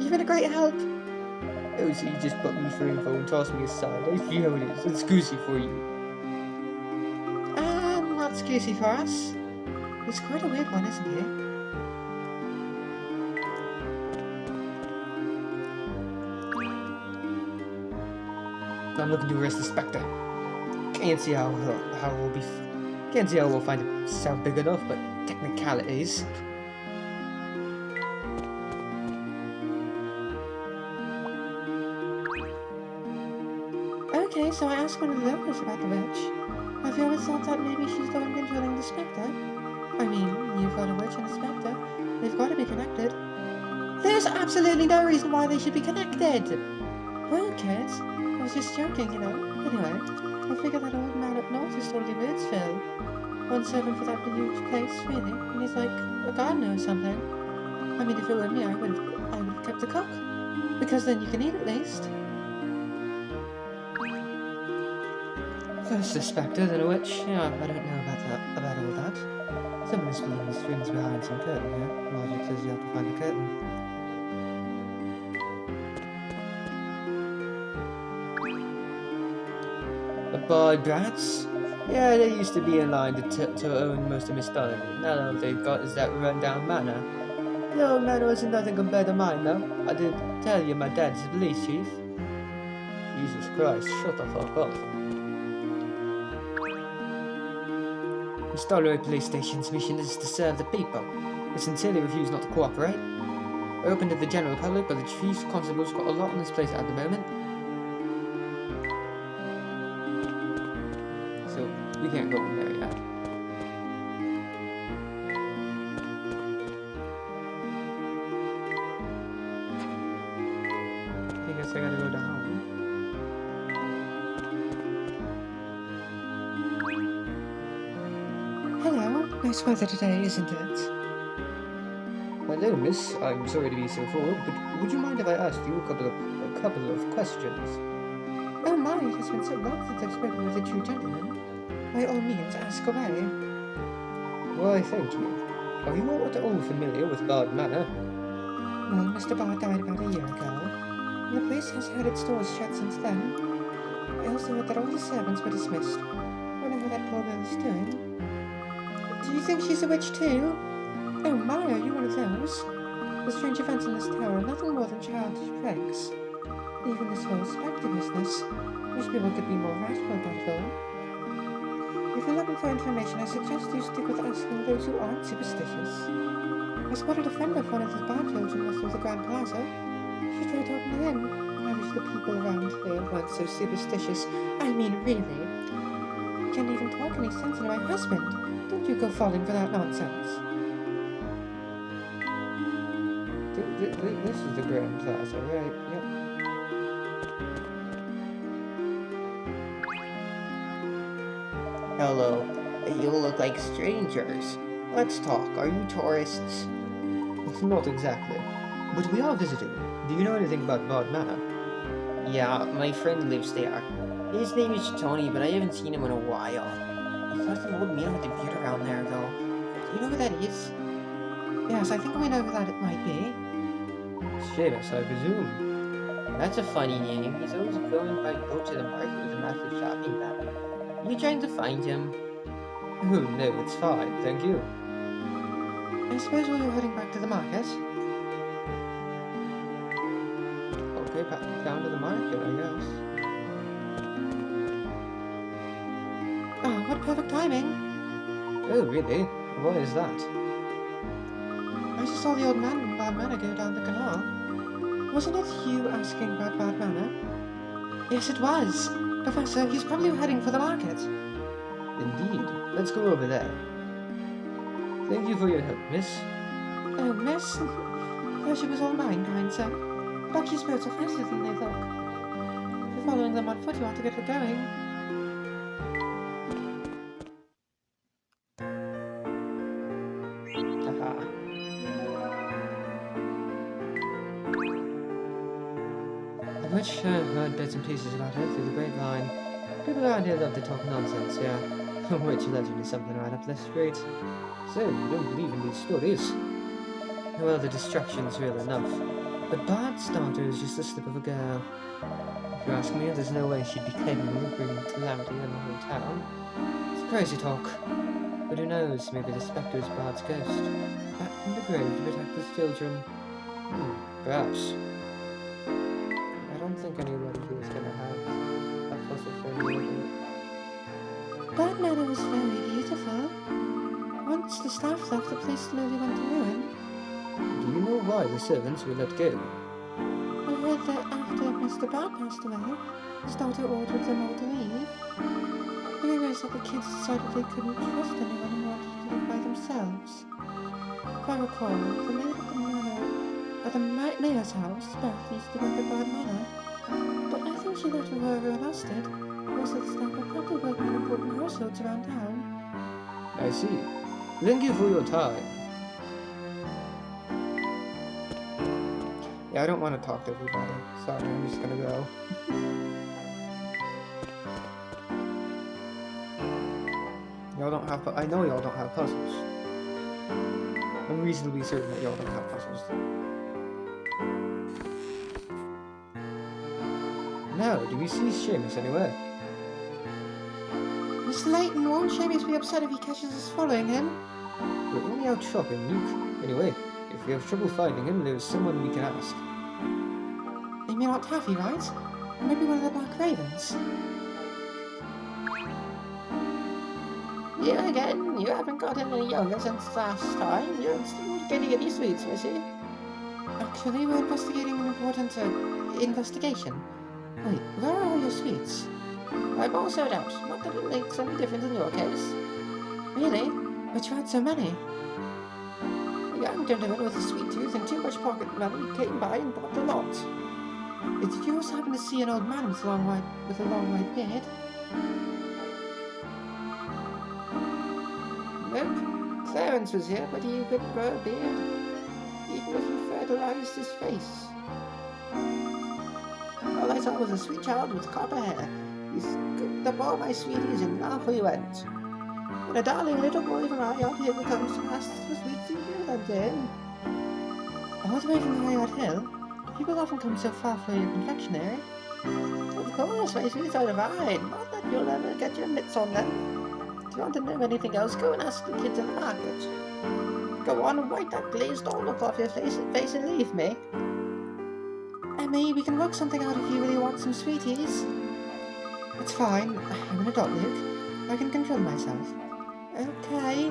You've been a great help. Oh, so you just put me for info and toss me aside. I see how it is. It's Goosey for you. Not Goosey for us. He's quite a weird one, isn't he? I'm looking to arrest the Spectre. Can't see how we'll find a cell big enough, but technicalities. Okay, so I asked one of the locals about the witch. Have you ever thought that maybe she's the one controlling the Spectre? I mean, you've got a witch and a Spectre. They've got to be connected. There's absolutely no reason why they should be connected! Well, kids, I was just joking, you know. Anyway, I figured that old man up north is totally Weirdsville. One servant for that huge place, really. And he's like a gardener or something. I mean, if it were me, I would have kept the cook. Because then you can eat at least. First a Spectre, then a witch. Yeah, I don't know about all that. Someone is pulling the strings behind some curtain here. Logic says you have to find the curtain. The Bard brats? Yeah, they used to be in line to own most of Miss Donovan. Now all they've got is that run-down manor. The old manor isn't nothing compared to mine, though. I did tell you my dad's the police chief. Jesus Christ, shut the fuck up. Miss Dollar Police Station's mission is to serve the people. They sincerely refuse not to cooperate. We're open to the general public, but the chief constable's got a lot on this place at the moment. So, we can't go in there yet. I guess I gotta go down. Hello, nice weather today, isn't it? Hello, miss. I'm sorry to be so forward, but would you mind if I asked you a couple of questions? Oh my, it has been so long since I've spoken with a true gentleman. By all means, ask away. Why, thank you. Are you all at all familiar with Bard Manor? Well, Mr. Bard died about a year ago, and the place has had its doors shut since then. I also heard that all the servants were dismissed. I don't know how that poor girl is doing. Do you think she's a witch too? Oh my, are you one of those? The strange events in this tower are nothing more than childish pranks. Even this whole Spectre business. Wish people could be more rational about it all. If you're looking for information, I suggest you stick with asking those who aren't superstitious. I spotted a friend of one of the bad children was through the Grand Plaza. You should try talking to him. I wish the people around here weren't so superstitious. I mean, really. You can't even talk any sense into my husband. Don't you go falling for that nonsense. This is the Grand Plaza, right? Yep. Hello. You look like strangers. Let's talk. Are you tourists? Not exactly. But we are visiting. Do you know anything about Bard Manor? Yeah, my friend lives there. His name is Tony, but I haven't seen him in a while. He saw some old man with a beard around there, though. Do you know who that is? Yes, I think we know who that it might be. Seamus, I presume. That's a funny name. He's always going by boat to the market with a massive shopping bag. You trying to find him? Oh, no, it's fine, thank you. I suppose we were heading back to the market. Okay, back down to the market, I guess. Oh, what perfect timing. Oh, really? Why is that? I just saw the old man from Bad Manor go down the canal. Wasn't it you asking about Bad Manor? Yes, it was. Professor, he's probably heading for the market. Indeed. Let's go over there. Thank you for your help, miss. Oh, miss? Pleasure was all mine, kind sir. Lucky spirits are faster than they look. If you're following them on foot, you ought to get her going. Haha. Which I've heard bits and pieces about her through the grapevine. People around here love to talk nonsense, yeah. Which legend is something right up their street. So, you don't believe in these stories? Well, the distraction's real enough. But Bard's daughter is just a slip of a girl. If you ask me, there's no way she'd be capable of bringing calamity on the whole town. It's crazy talk. But who knows, maybe the Spectre is Bard's ghost. Back from the grave to protect his children. Perhaps. I don't think anybody here is gonna have a puzzle for anything. Bad Manor was very beautiful. Once the staff left, the place slowly went to ruin. Do you know why the servants were let go? I heard that after Mr. Bard passed away, his daughter ordered them all to leave. The rumor is that the kids decided they couldn't trust anyone and wanted to live by themselves. If I recall, the maid at the manor, at the mayor's house, Beth used to work at Bard Manor. But I think she left before everyone else did. Most of the staff are probably working in important households around town. I see. Thank you for your time. Yeah, I don't want to talk to everybody. Sorry, I'm just gonna go. Y'all don't have... I know y'all don't have puzzles. I'm reasonably certain that y'all don't have puzzles. No, do we see Seamus anywhere? Mr. Layton, won't Seamus be upset if he catches us following him? We're only out shopping, Luke. Anyway, if we have trouble finding him, there's someone we can ask. You mean Aunt Taffy, right? Or maybe one of the Black Ravens? You again? You haven't gotten any younger since last time. You're still getting any sweets, missy? Actually, we're investigating an important, investigation. Wait, where are all your sweets? I'm all sold out. Not that it makes any difference in your case. Really? But you had so many. A young gentleman with a sweet tooth and too much pocket money came by and bought a lot. Did you also happen to see an old man with a long white beard? Nope. Clarence was here, but he couldn't grow a beard, even if you fertilized his face. All I saw was a sweet child with copper hair. He scooped up all my sweeties and off we went. When a darling little boy from our yard hill comes and asks for sweets, you give them to him. All the way from Highard Hill? People often come so far for your confectionery. Of course, my sweets are divine. Not that you'll ever get your mitts on them. If you want to know anything else, go and ask the kids in the market. Go on and wipe that glazed all look off your face and leave me. Emmy, we can work something out if you really want some sweeties. It's fine. I'm an adult, Luke. I can control myself. Okay.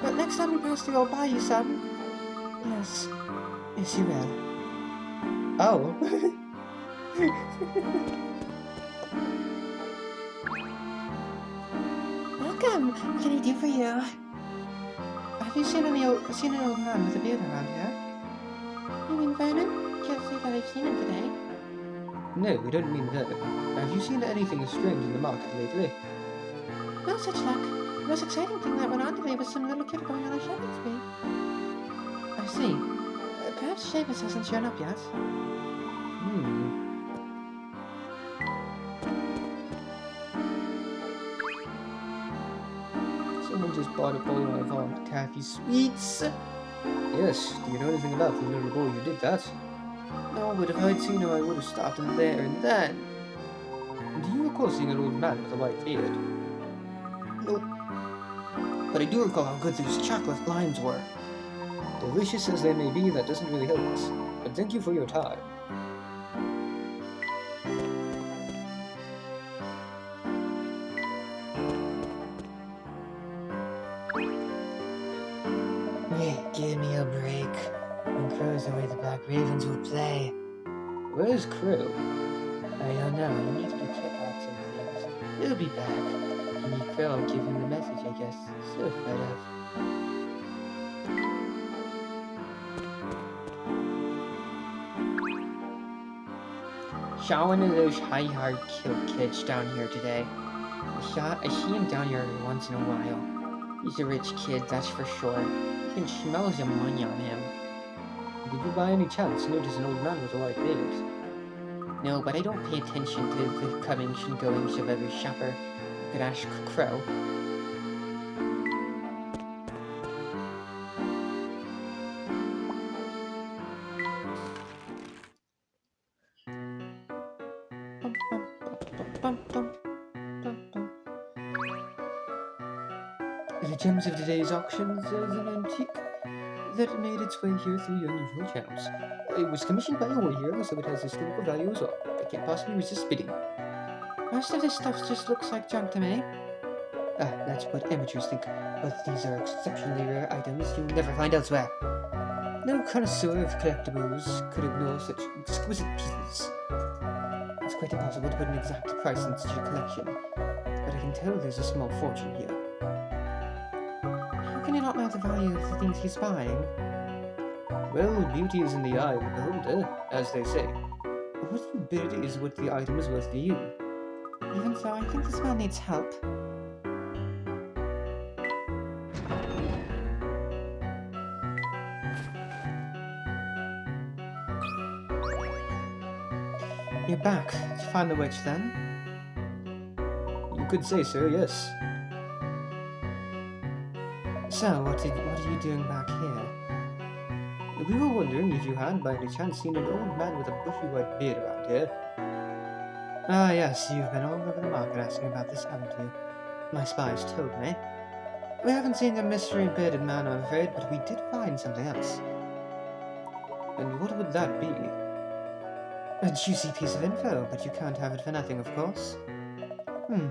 But next time we pass through, I'll buy you some. Yes. Yes, you will. Oh. Welcome. What can I do for you? Have you seen an old man with a beard around here? You mean Vernon? Can't say that I've seen him today. No, we don't mean that. Have you seen anything strange in the market lately? No such luck. The most exciting thing that went on today was some little kid going on a shopping spree. I see. Perhaps Seamus hasn't shown up yet. Someone just bought a bowl of Aunt Taffy sweets. Yes, do you know anything about the little boy who did that? No, but if I'd seen him, I would have stopped him there and then. Do you recall seeing an old man with a white beard? Nope. But I do recall how good those chocolate limes were. Delicious as they may be, that doesn't really help us. But thank you for your time. Give me a break. When Crow's away, the Black Ravens will play. Where's Crow? I don't know. He needs to check out some things. He'll be back. You need Crow, I'll give him the message, I guess. So fed up. Showing of those high-hard kill kids down here today. I see him down here every once in a while. He's a rich kid, that's for sure. You can smell the money on him. Did you by any chance notice an old man with a white beard? No, but I don't pay attention to the comings and goings of every shopper. You could ask Crow. The gems of today's auctions is an antique that made its way here through unusual channels. It was commissioned by a warrior, so it has historical value as well. I can't possibly resist bidding. Most of this stuff just looks like junk to me. Ah, that's what amateurs think, but these are exceptionally rare items you'll never find elsewhere. No connoisseur of collectibles could ignore such exquisite pieces. It's quite impossible to put an exact price on such a collection, but I can tell there's a small fortune here. How can you not know the value of the things he's buying? Well, beauty is in the eye of the beholder, as they say. What you bid is what the item is worth to you. Even so, I think this man needs help. You're back. Did you find the witch then? You could say so, yes. So, what are you doing back here? We were wondering if you had by any chance seen an old man with a bushy white beard around here. Ah, yes, you've been all over the market asking about this, haven't you? My spies told me. We haven't seen the mystery-bearded man, I'm afraid, but we did find something else. And what would that be? A juicy piece of info, but you can't have it for nothing, of course.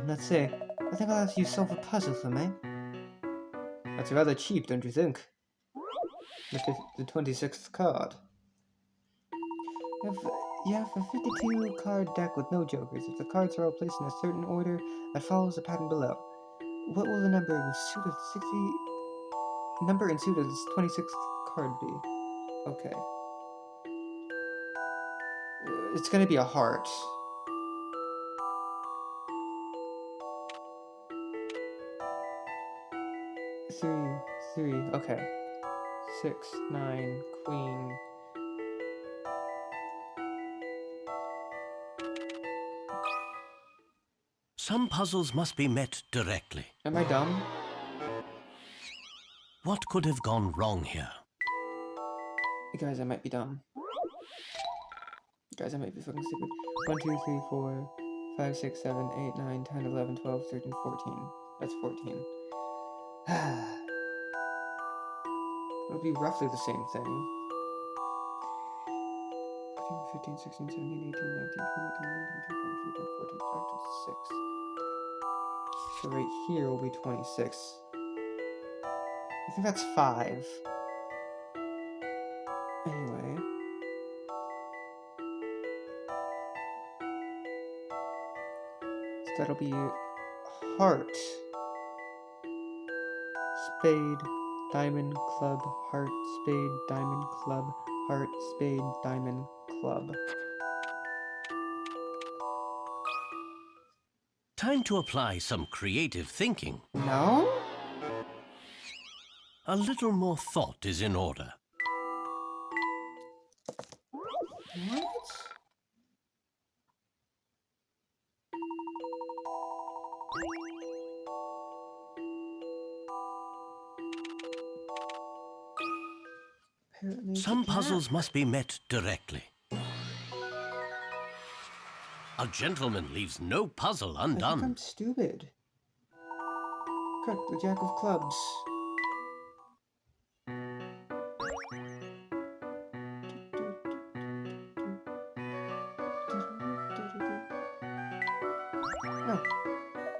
Let's see. I think I'll have you solve a puzzle for me. That's rather cheap, don't you think? The 26th card. You have a 52 card deck with no jokers. If the cards are all placed in a certain order that follows the pattern below, what will the number and suit of the 26th card be? Okay. It's gonna be a heart. Three, okay. 6, 9, queen. Some puzzles must be met directly. Am I dumb? What could have gone wrong here? Guys, I might be dumb. Guys, I might be fucking stupid. 1, 2, 3, 4, 5, 6, 7, 8, 9, 10, 11, 12, 13, 14. That's 14. It'll be roughly the same thing. 14, 15, 16, 17, 18, 19, 20, 21, 22, 23, 24, 25, 26. So right here will be 26. I think that's 5. Anyway. So that'll be heart. Spade, diamond, club, heart, spade, diamond, club, heart, spade, diamond, club. Time to apply some creative thinking. No? A little more thought is in order. What? Apparently Some you can't. puzzles must be met directly. A gentleman leaves no puzzle I think undone. I'm stupid. Correct, the Jack of Clubs. Oh.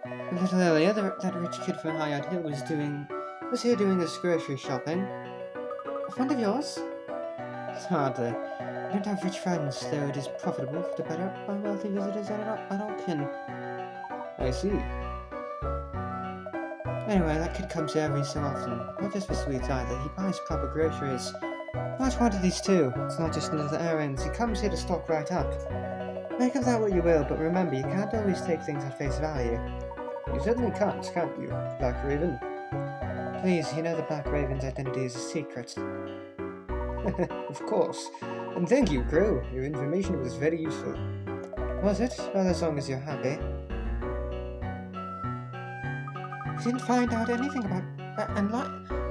A little earlier, that rich kid from Highard Hill was here doing his grocery shopping. A friend of yours? Hardly. I don't have rich friends, though it is profitable to bet out my wealthy visitors at auction. I see. Anyway, that kid comes here every so often. Not just for sweets either, he buys proper groceries. Large quantities too. It's not just little errands, he comes here to stock right up. Make of that what you will, but remember, you can't always take things at face value. You certainly can't you, Black Raven? Please, you know the Black Raven's identity is a secret. Of course. And thank you, Crow. Your information was very useful. Was it? Well, as long as you're happy. We didn't find out anything about...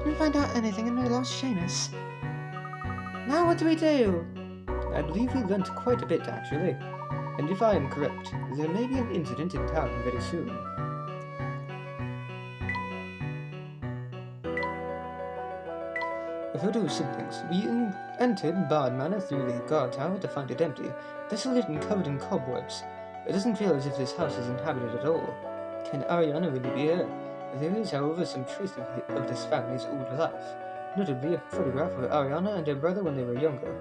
didn't find out anything and we lost Seamus. Now what do we do? I believe we learnt quite a bit, actually. And if I am correct, there may be an incident in town very soon. A photo of siblings. We entered Bard Manor through the guard tower to find it empty, desolate and covered in cobwebs. It doesn't feel as if this house is inhabited at all. Can Ariana really be here? There is, however, some trace of this family's old life, notably a photograph of Ariana and her brother when they were younger.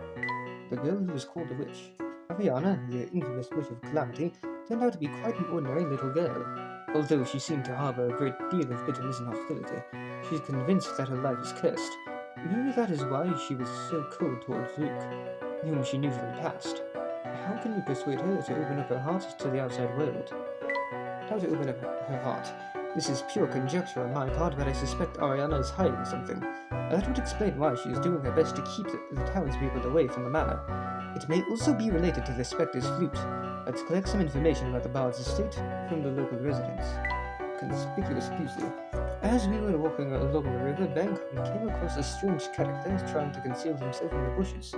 The girl who was called a witch. Ariana, the infamous Witch of Calamity, turned out to be quite an ordinary little girl. Although she seemed to harbor a great deal of bitterness and hostility, she's convinced that her life is cursed. Maybe that is why she was so cold towards Luke, whom she knew from the past. How can we persuade her to open up her heart to the outside world? How to open up her heart? This is pure conjecture on my part, but I suspect Ariana is hiding something. That would explain why she is doing her best to keep the townspeople away from the manor. It may also be related to the Spectre's flute. Let's collect some information about the Bard's estate from the local residents. Conspicuous beauty. As we were walking along the river bank, we came across a strange character trying to conceal himself in the bushes.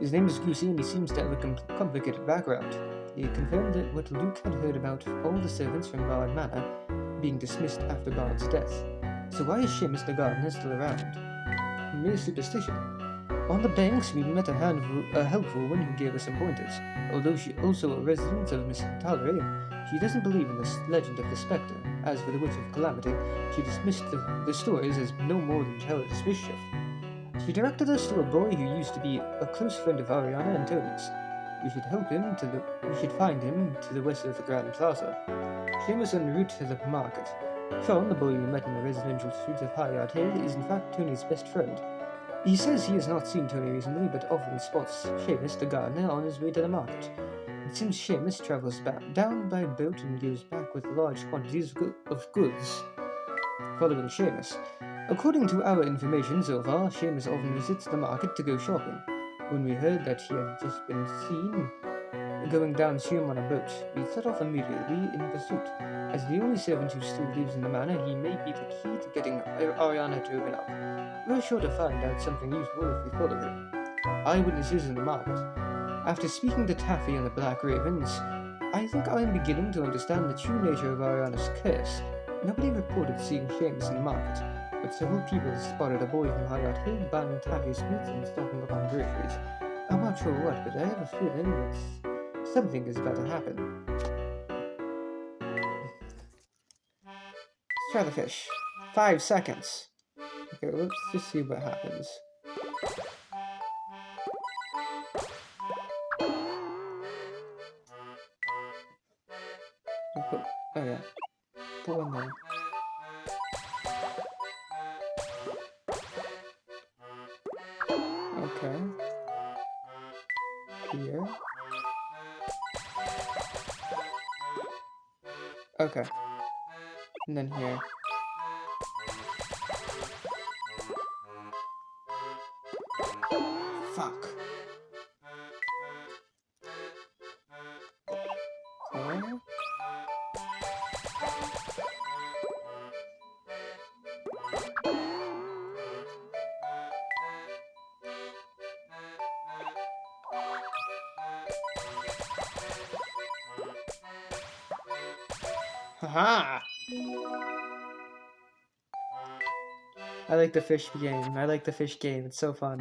His name is Goosey and he seems to have a complicated background. He confirmed that what Luke had heard about all the servants from Bard Manor being dismissed after Bard's death. So why is Seamus the gardener still around? Mere superstition. On the banks, we met a helpful woman who gave us some pointers. Although she also a resident of Miss Tallery, she doesn't believe in the legend of the Spectre. As for the Witch of Calamity, she dismissed the stories as no more than childish mischief. She directed us to a boy who used to be a close friend of Ariana and Tony's. We should find him to the west of the Grand Plaza. Seamus en route to the market. Sean, the boy we met in the residential streets of Highard Hill, is in fact Tony's best friend. He says he has not seen Tony recently, but often spots Seamus the gardener on his way to the market. It seems Seamus travels down by boat and goes back with large quantities of goods. Following Seamus. According to our information so far, Seamus often visits the market to go shopping. When we heard that he had just been seen going downstream on a boat, we set off immediately in pursuit. As the only servant who still lives in the manor, he may be the key to getting Ariana to open up. We're sure to find out something useful if we follow him. Eyewitnesses in the market. After speaking to Taffy and the Black Ravens, I think I am beginning to understand the true nature of Ariana's curse. Nobody reported seeing Seamus in the market, but several people spotted a boy from Highard Hill buying Taffy's sweets and stocking up on groceries. I'm not sure what, but I have a feeling that something is about to happen. Let's try the fish. 5 seconds. Okay, let's just see what happens. Oh yeah, put one there. Okay. Here. Okay. And then here. Fuck. Okay. Haha! I like the fish game. I like the fish game. It's so fun.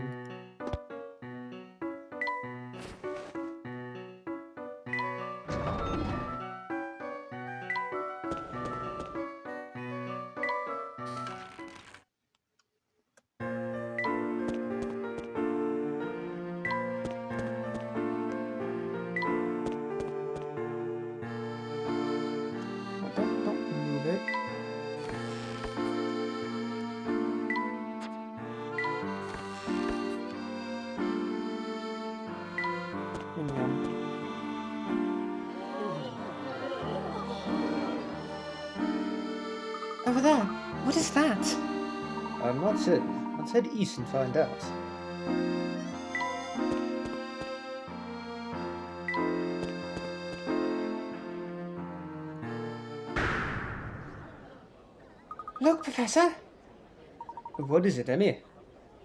Don't move it. Over there. What is that? I'm not certain. Let's head east and find out. Look, Professor. What is it, Emmy?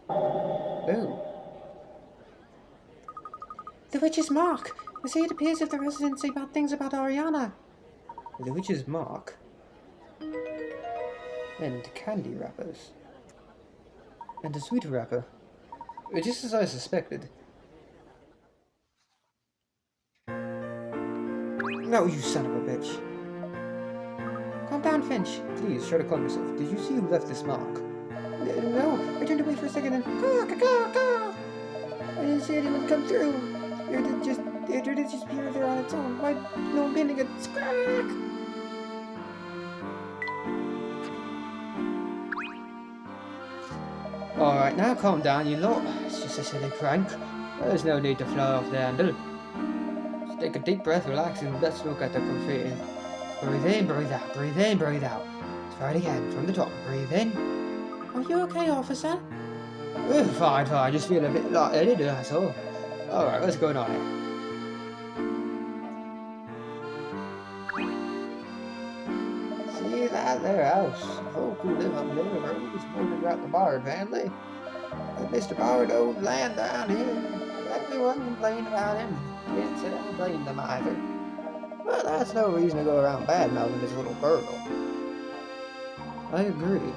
Oh. The witch's mark. I see it appears if the residents say bad things about Ariana. The witch's mark. And candy wrappers. And a sweet wrapper. Just as I suspected. No, you son of a bitch. Calm down, Finch. Please, try to calm yourself. Did you see who left this mark? No, I turned away for a second and I didn't see anyone come through. It did just appear there on its own. Why no one bending a scrack? Alright, now calm down, you lot. It's just a silly prank. There's no need to fly off the handle. Just take a deep breath, relax, and let's look at the graffiti. Breathe in, breathe out, breathe in, breathe out. Let's try it again, from the top. Breathe in. Are you okay, officer? Fine, fine, just feel a bit lightheaded, that's all. Alright, what's going on here? See that there house? Folk who live up there are always wondering about the Bard family. But Mr. Bard owned land down here. Everyone complained about him. Didn't say I blame them either. But that's no reason to go around bad-mouthing this little burgle. I agree.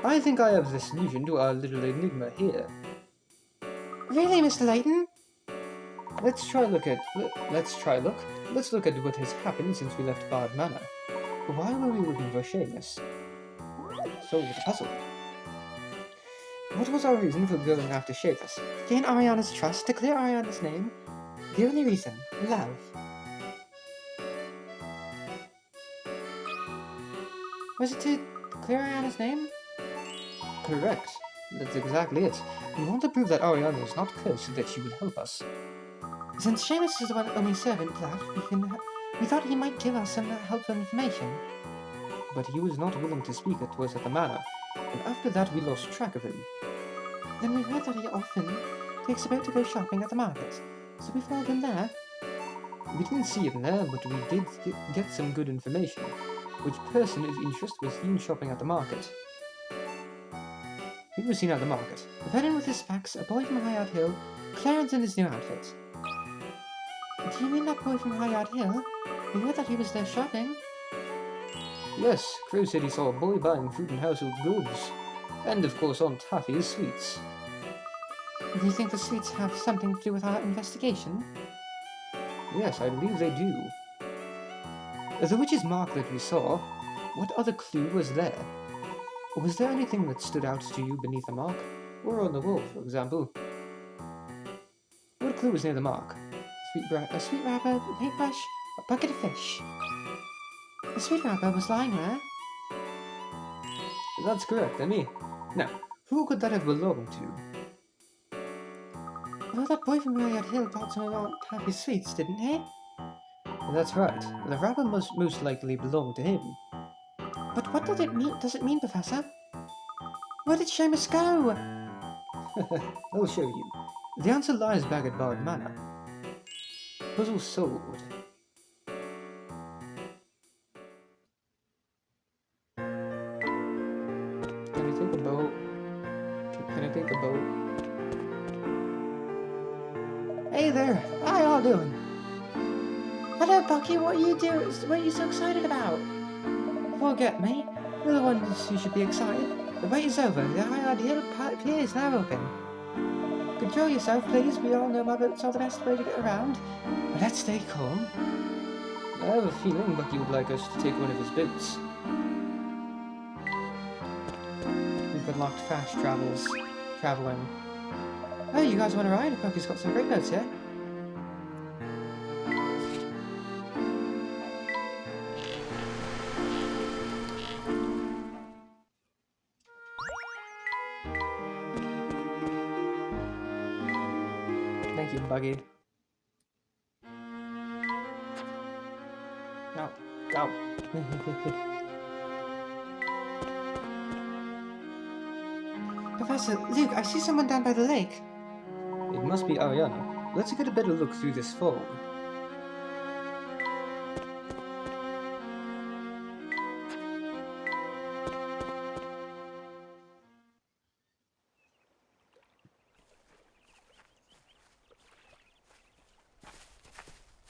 I think I have the solution to our little enigma here. Really, Mr. Layton? Let's look at what has happened since we left Bard Manor. Why were we looking for Seamus? Solve the puzzle. What was our reason for going after Seamus? Gain Ariana's trust, to clear Ariana's name. The only reason, love. Was it to clear Ariana's name? Correct. That's exactly it. We want to prove that Ariana is not cursed so that she will help us. Since Seamus is the only servant left, we thought he might give us some helpful information. But he was not willing to speak to us at the manor, and after that we lost track of him. Then we heard that he often takes a boat to go shopping at the market, so we followed him there. We didn't see him there, but we did get some good information. Which person of interest was seen shopping at the market? Who was seen at the market? A veteran with his specs, a boy from Highard Hill, Clarence in his new outfit. Do you mean that boy from Highard Hill? We heard that he was there shopping. Yes, Crow said he saw a boy buying food and household goods. And of course Aunt Taffy's sweets. Do you think the sweets have something to do with our investigation? Yes, I believe they do. The witch's mark that we saw, what other clue was there? Was there anything that stood out to you beneath the mark? Or on the wall, for example? What clue was near the mark? A sweet wrapper, a paintbrush, a bucket of fish. The sweet wrapper was lying there. That's correct, Emmy. Now, who could that have belonged to? Well, that boy from Myriad Hill brought some around happy sweets, didn't he? That's right. The wrapper must most likely belong to him. But what does it mean, Professor? Where did Seamus go? I'll show you. The answer lies back at Bard Manor. Puzzle solved. Can I take a boat? Can I take a boat? Hey there, how y'all doing? Hello, Bucky, what are you so excited about? Forget me, you're the ones who should be excited. The wait is over, the High Hill pier is now open. Control yourself, please, we all know my boats are the best way to get around. But let's stay calm. I have a feeling Bucky would like us to take one of his boats. We've unlocked fast traveling. Oh, you guys want to ride? Bucky's got some great boats here. Thank you, Buggy. Now, go. Professor, Luke, I see someone down by the lake. It must be Ariana. Let's get a better look through this fog.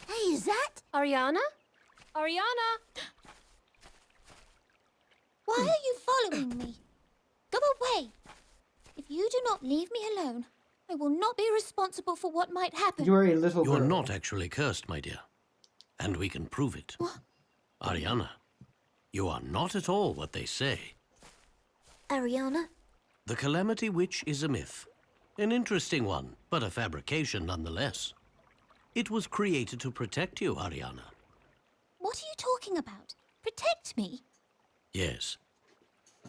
Hey, is that? Ariana? Ariana? Why are you following me? Go away! If you do not leave me alone, I will not be responsible for what might happen. You are a little girl. You're not actually cursed, my dear. And we can prove it. What? Ariana, you are not at all what they say. Ariana? The Calamity Witch is a myth. An interesting one, but a fabrication nonetheless. It was created to protect you, Ariana. What are you talking about? Protect me? Yes.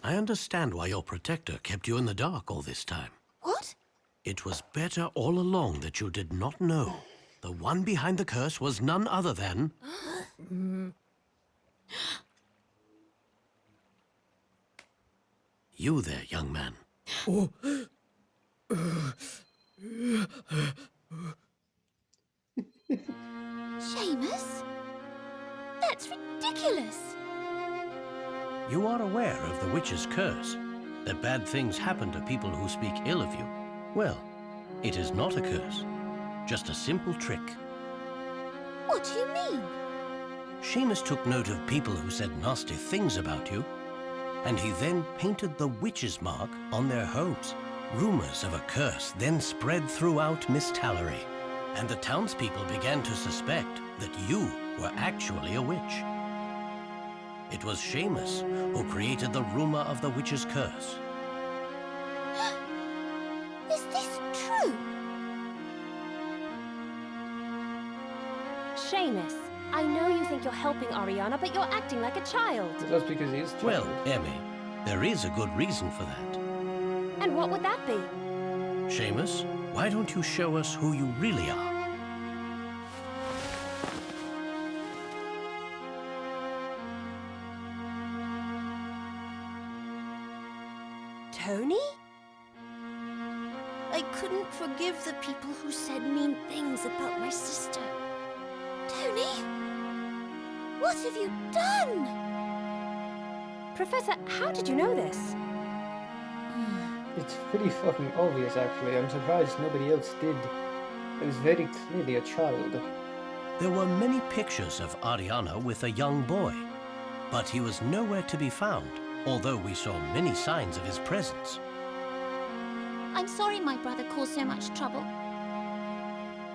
I understand why your protector kept you in the dark all this time. What? It was better all along that you did not know. The one behind the curse was none other than... You there, young man. Seamus? That's ridiculous! You are aware of the witch's curse, that bad things happen to people who speak ill of you. Well, it is not a curse, just a simple trick. What do you mean? Seamus took note of people who said nasty things about you, and he then painted the witch's mark on their homes. Rumors of a curse then spread throughout Miss Tallery, and the townspeople began to suspect that you were actually a witch. It was Seamus who created the rumor of the witch's curse. Is this true? Seamus, I know you think you're helping Ariana, but you're acting like a child. That's because he is Well, child. Emmy, there is a good reason for that. And what would that be? Seamus, why don't you show us who you really are? Tony? I couldn't forgive the people who said mean things about my sister. Tony? What have you done? Professor, how did you know this? It's pretty fucking obvious, actually. I'm surprised nobody else did. It was very clearly a child. There were many pictures of Ariana with a young boy, but he was nowhere to be found, although we saw many signs of his presence. I'm sorry my brother caused so much trouble.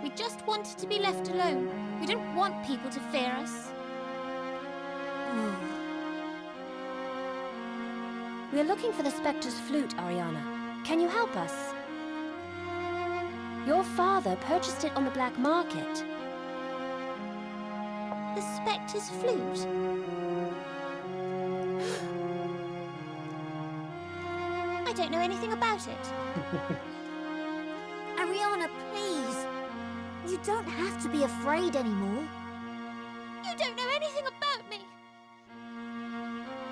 We just wanted to be left alone. We don't want people to fear us. We're looking for the Spectre's flute, Ariana. Can you help us? Your father purchased it on the black market. The Spectre's flute? I don't know anything about it. Ariana, please. You don't have to be afraid anymore. You don't know anything about me.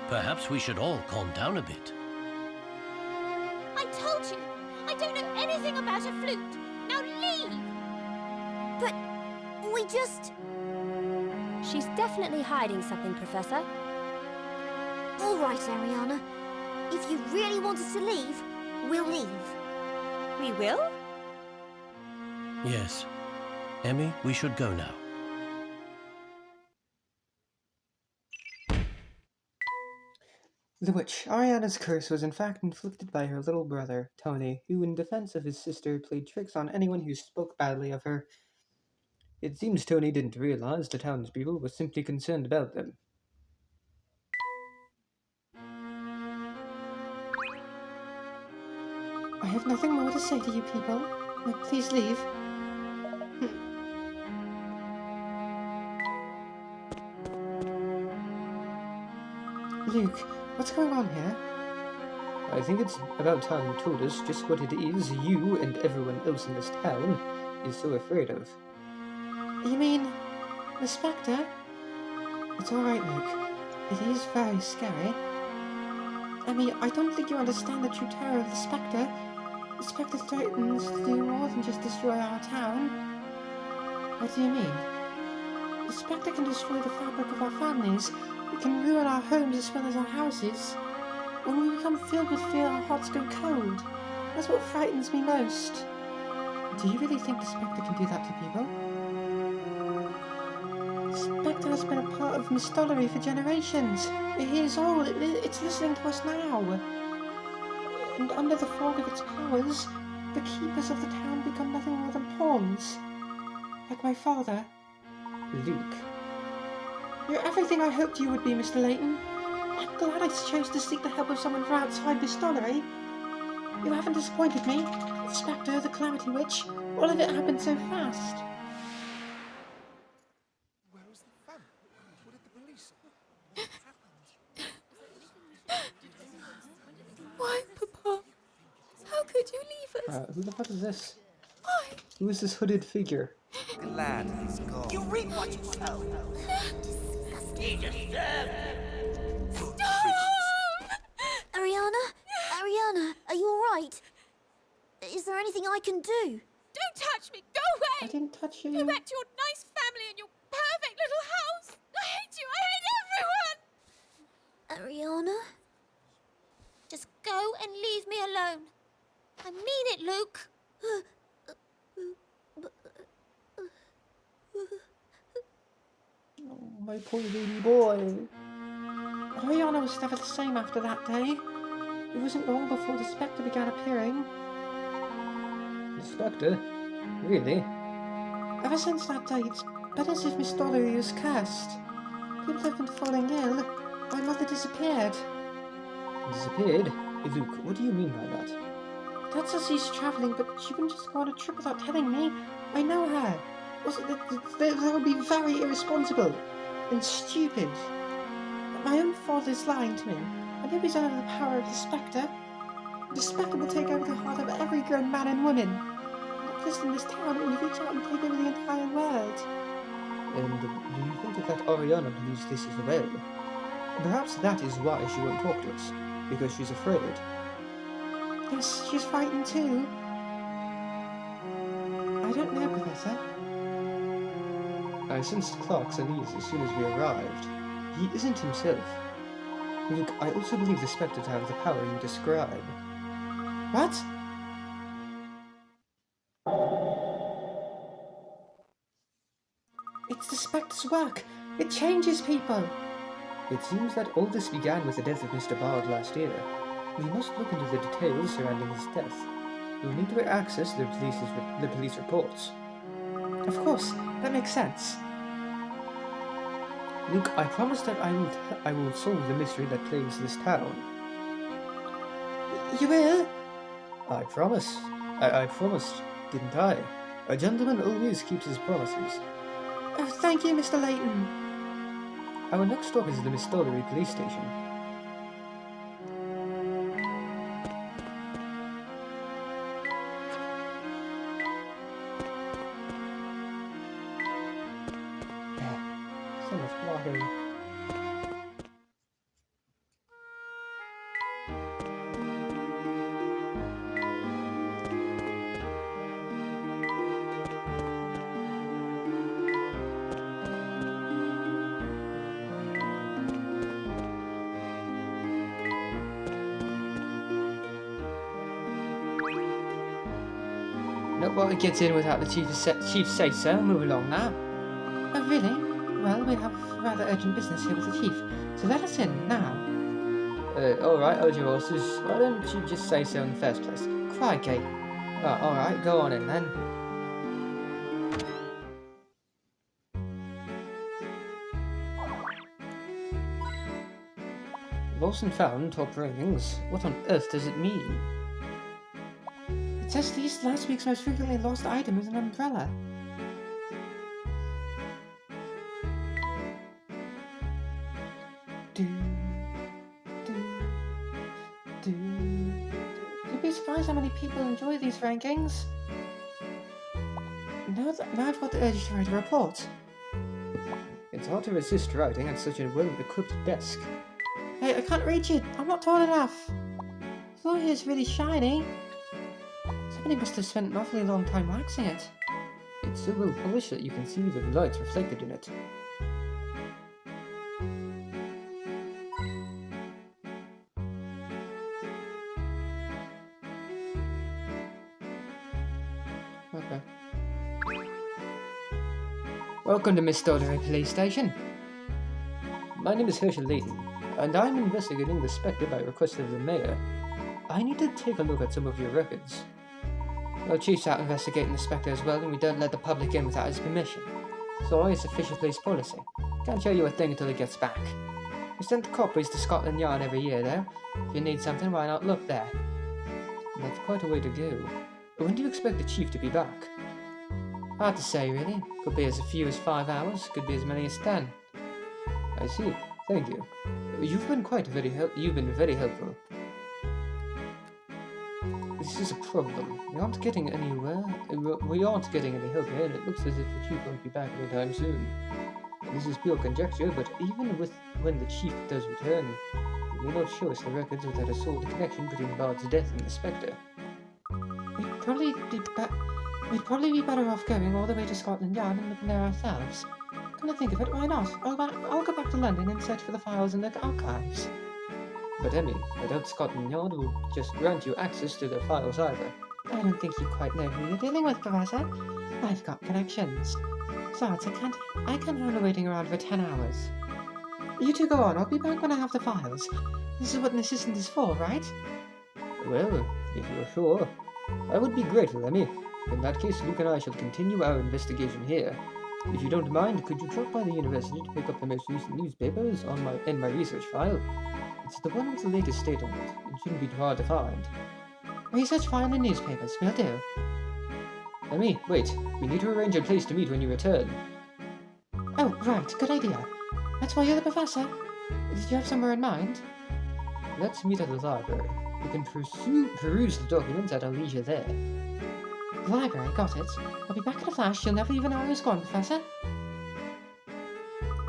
Perhaps we should all calm down a bit. I told you, I don't know anything about a flute. Now leave! But we just... She's definitely hiding something, Professor. All right, Ariana. If you really want us to leave, we'll leave. We will? Yes. Emmy, we should go now. The witch. Ariana's curse was in fact inflicted by her little brother, Tony, who in defense of his sister played tricks on anyone who spoke badly of her. It seems Tony didn't realize the townspeople were simply concerned about them. I have nothing more to say to you people. Now, please leave. Luke, what's going on here? I think it's about time you told us just what it is you and everyone else in this town is so afraid of. You mean the Spectre? It's alright, Luke. It is very scary. Emmy, I don't think you understand the true terror of the Spectre. The Spectre threatens to do more than just destroy our town. What do you mean? The Spectre can destroy the fabric of our families. It can ruin our homes as well as our houses. When we become filled with fear, our hearts go cold. That's what frightens me most. Do you really think the Spectre can do that to people? The Spectre has been a part of Miss Stollery for generations. It hears all. It's listening to us now. And under the fog of its powers, the keepers of the town become nothing more than pawns. Like my father. Luke. You're everything I hoped you would be, Mr. Layton. I'm glad I chose to seek the help of someone from outside this stollery. You haven't disappointed me. The Spectre, the Calamity Witch, all of it happened so fast. Where is the family? What did the police say? Why, Papa? How could you leave us? Who the fuck is this? Why? Who is this hooded figure? Glad he's gone. You reap what you sow. Ariana, are you alright? Is there anything I can do? Don't touch me! Go I away! didn't touch you. Go back to your nice family and your perfect little house! I hate you! I hate everyone! Ariana? Just go and leave me alone. I mean it, Luke. Oh, my poor baby boy. Ariana was never the same after that day. It wasn't long before the Spectre began appearing. The Spectre? Really? Ever since that day, it's been as if Miss Stollery was cursed. People have been falling ill. My mother disappeared. Disappeared? Hey, Luke, what do you mean by that? Dad says she's travelling, but she wouldn't just go on a trip without telling me. I know her. That would be very irresponsible and stupid. My own father's lying to me. I know he's under the power of the Spectre. The Spectre will take over the heart of every grown man and woman. Not just in this town, it will reach out and take over the entire world. And do you think that Ariana believes this as well? Perhaps that is why she won't talk to us, because she's afraid. Yes, she's frightened too. I don't know, Professor. I sensed Clark's unease as soon as we arrived. He isn't himself. Luke, I also believe the Spectre to have the power you describe. What? It's the Spectre's work. It changes people. It seems that all this began with the death of Mr. Bard last year. We must look into the details surrounding his death. We'll need to access the police reports. Of course, that makes sense. Luke, I promise that I will solve the mystery that plagues this town. You will? I promise. I promised, didn't I? A gentleman always keeps his promises. Oh, thank you, Mr. Layton. Our next stop is the Mistillery police station. So much water. Nobody gets in without the chief say so. Move along now. Oh, really? Well, we have rather urgent business here with the chief, so let us in now. Alright, hold your horses. Why don't you just say so in the first place? Crikey. Oh, alright, go on in then. Lost and found, top rings. What on earth does it mean? It says these last week's most frequently lost item is an umbrella. You'd be surprised how many people enjoy these rankings. Now I've got the urge to write a report. It's hard to resist writing at such a well-equipped desk. Hey, I can't reach it. I'm not tall enough. The floor here is really shiny. Somebody must have spent an awfully long time waxing it. It's so well polished that you can see the light reflected in it. Okay. Welcome to Mistillery police station. My name is Layton, and I'm investigating the Spectre by request of the mayor. I need to take a look at some of your records. Our chief's out investigating the Spectre as well, and we don't let the public in without his permission. Sorry, it's official police policy. Can't show you a thing until he gets back. We send the copies to Scotland Yard every year, though. If you need something, why not look there? That's quite a way to go. When do you expect the chief to be back? Hard to say, really. Could be as few as 5 hours, could be as many as 10. I see. Thank you. You've been very helpful. This is a problem. We aren't getting anywhere. We aren't getting any help here, and it looks as if the chief won't be back anytime soon. This is pure conjecture, but even when the chief does return, he will not show us the records without a sort of connection between Bard's death and the Spectre. We'd probably be better off going all the way to Scotland Yard and looking there ourselves. Come to think of it, why not? I'll go back to London and search for the files in the archives. But Emmy, I doubt Scotland Yard will just grant you access to their files either. I don't think you quite know who you're dealing with, Professor. I've got connections. Besides, I can't handle waiting around for 10 hours. You two go on, I'll be back when I have the files. This is what an assistant is for, right? Well, if you're sure. I would be grateful, Emmy. In that case, Luke and I shall continue our investigation here. If you don't mind, could you drop by the university to pick up the most recent newspapers in my research file? It's the one with the latest date on it. It shouldn't be too hard to find. Research file and newspapers, will do. Emmy, wait. We need to arrange a place to meet when you return. Oh, right, good idea. That's why you're the professor. Did you have somewhere in mind? Let's meet at the library. We can peruse the documents at our leisure there. The library, got it. I'll be back in a flash. You'll never even know I was gone, Professor.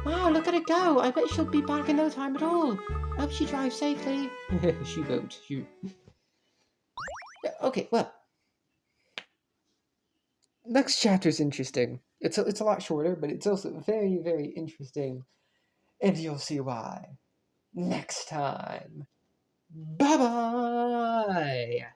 Wow, look at it go! I bet she'll be back in no time at all. I hope she drives safely. She won't. Yeah, okay, well. Next chapter is interesting. It's a lot shorter, but it's also very, very interesting. And you'll see why. Next time. Bye-bye!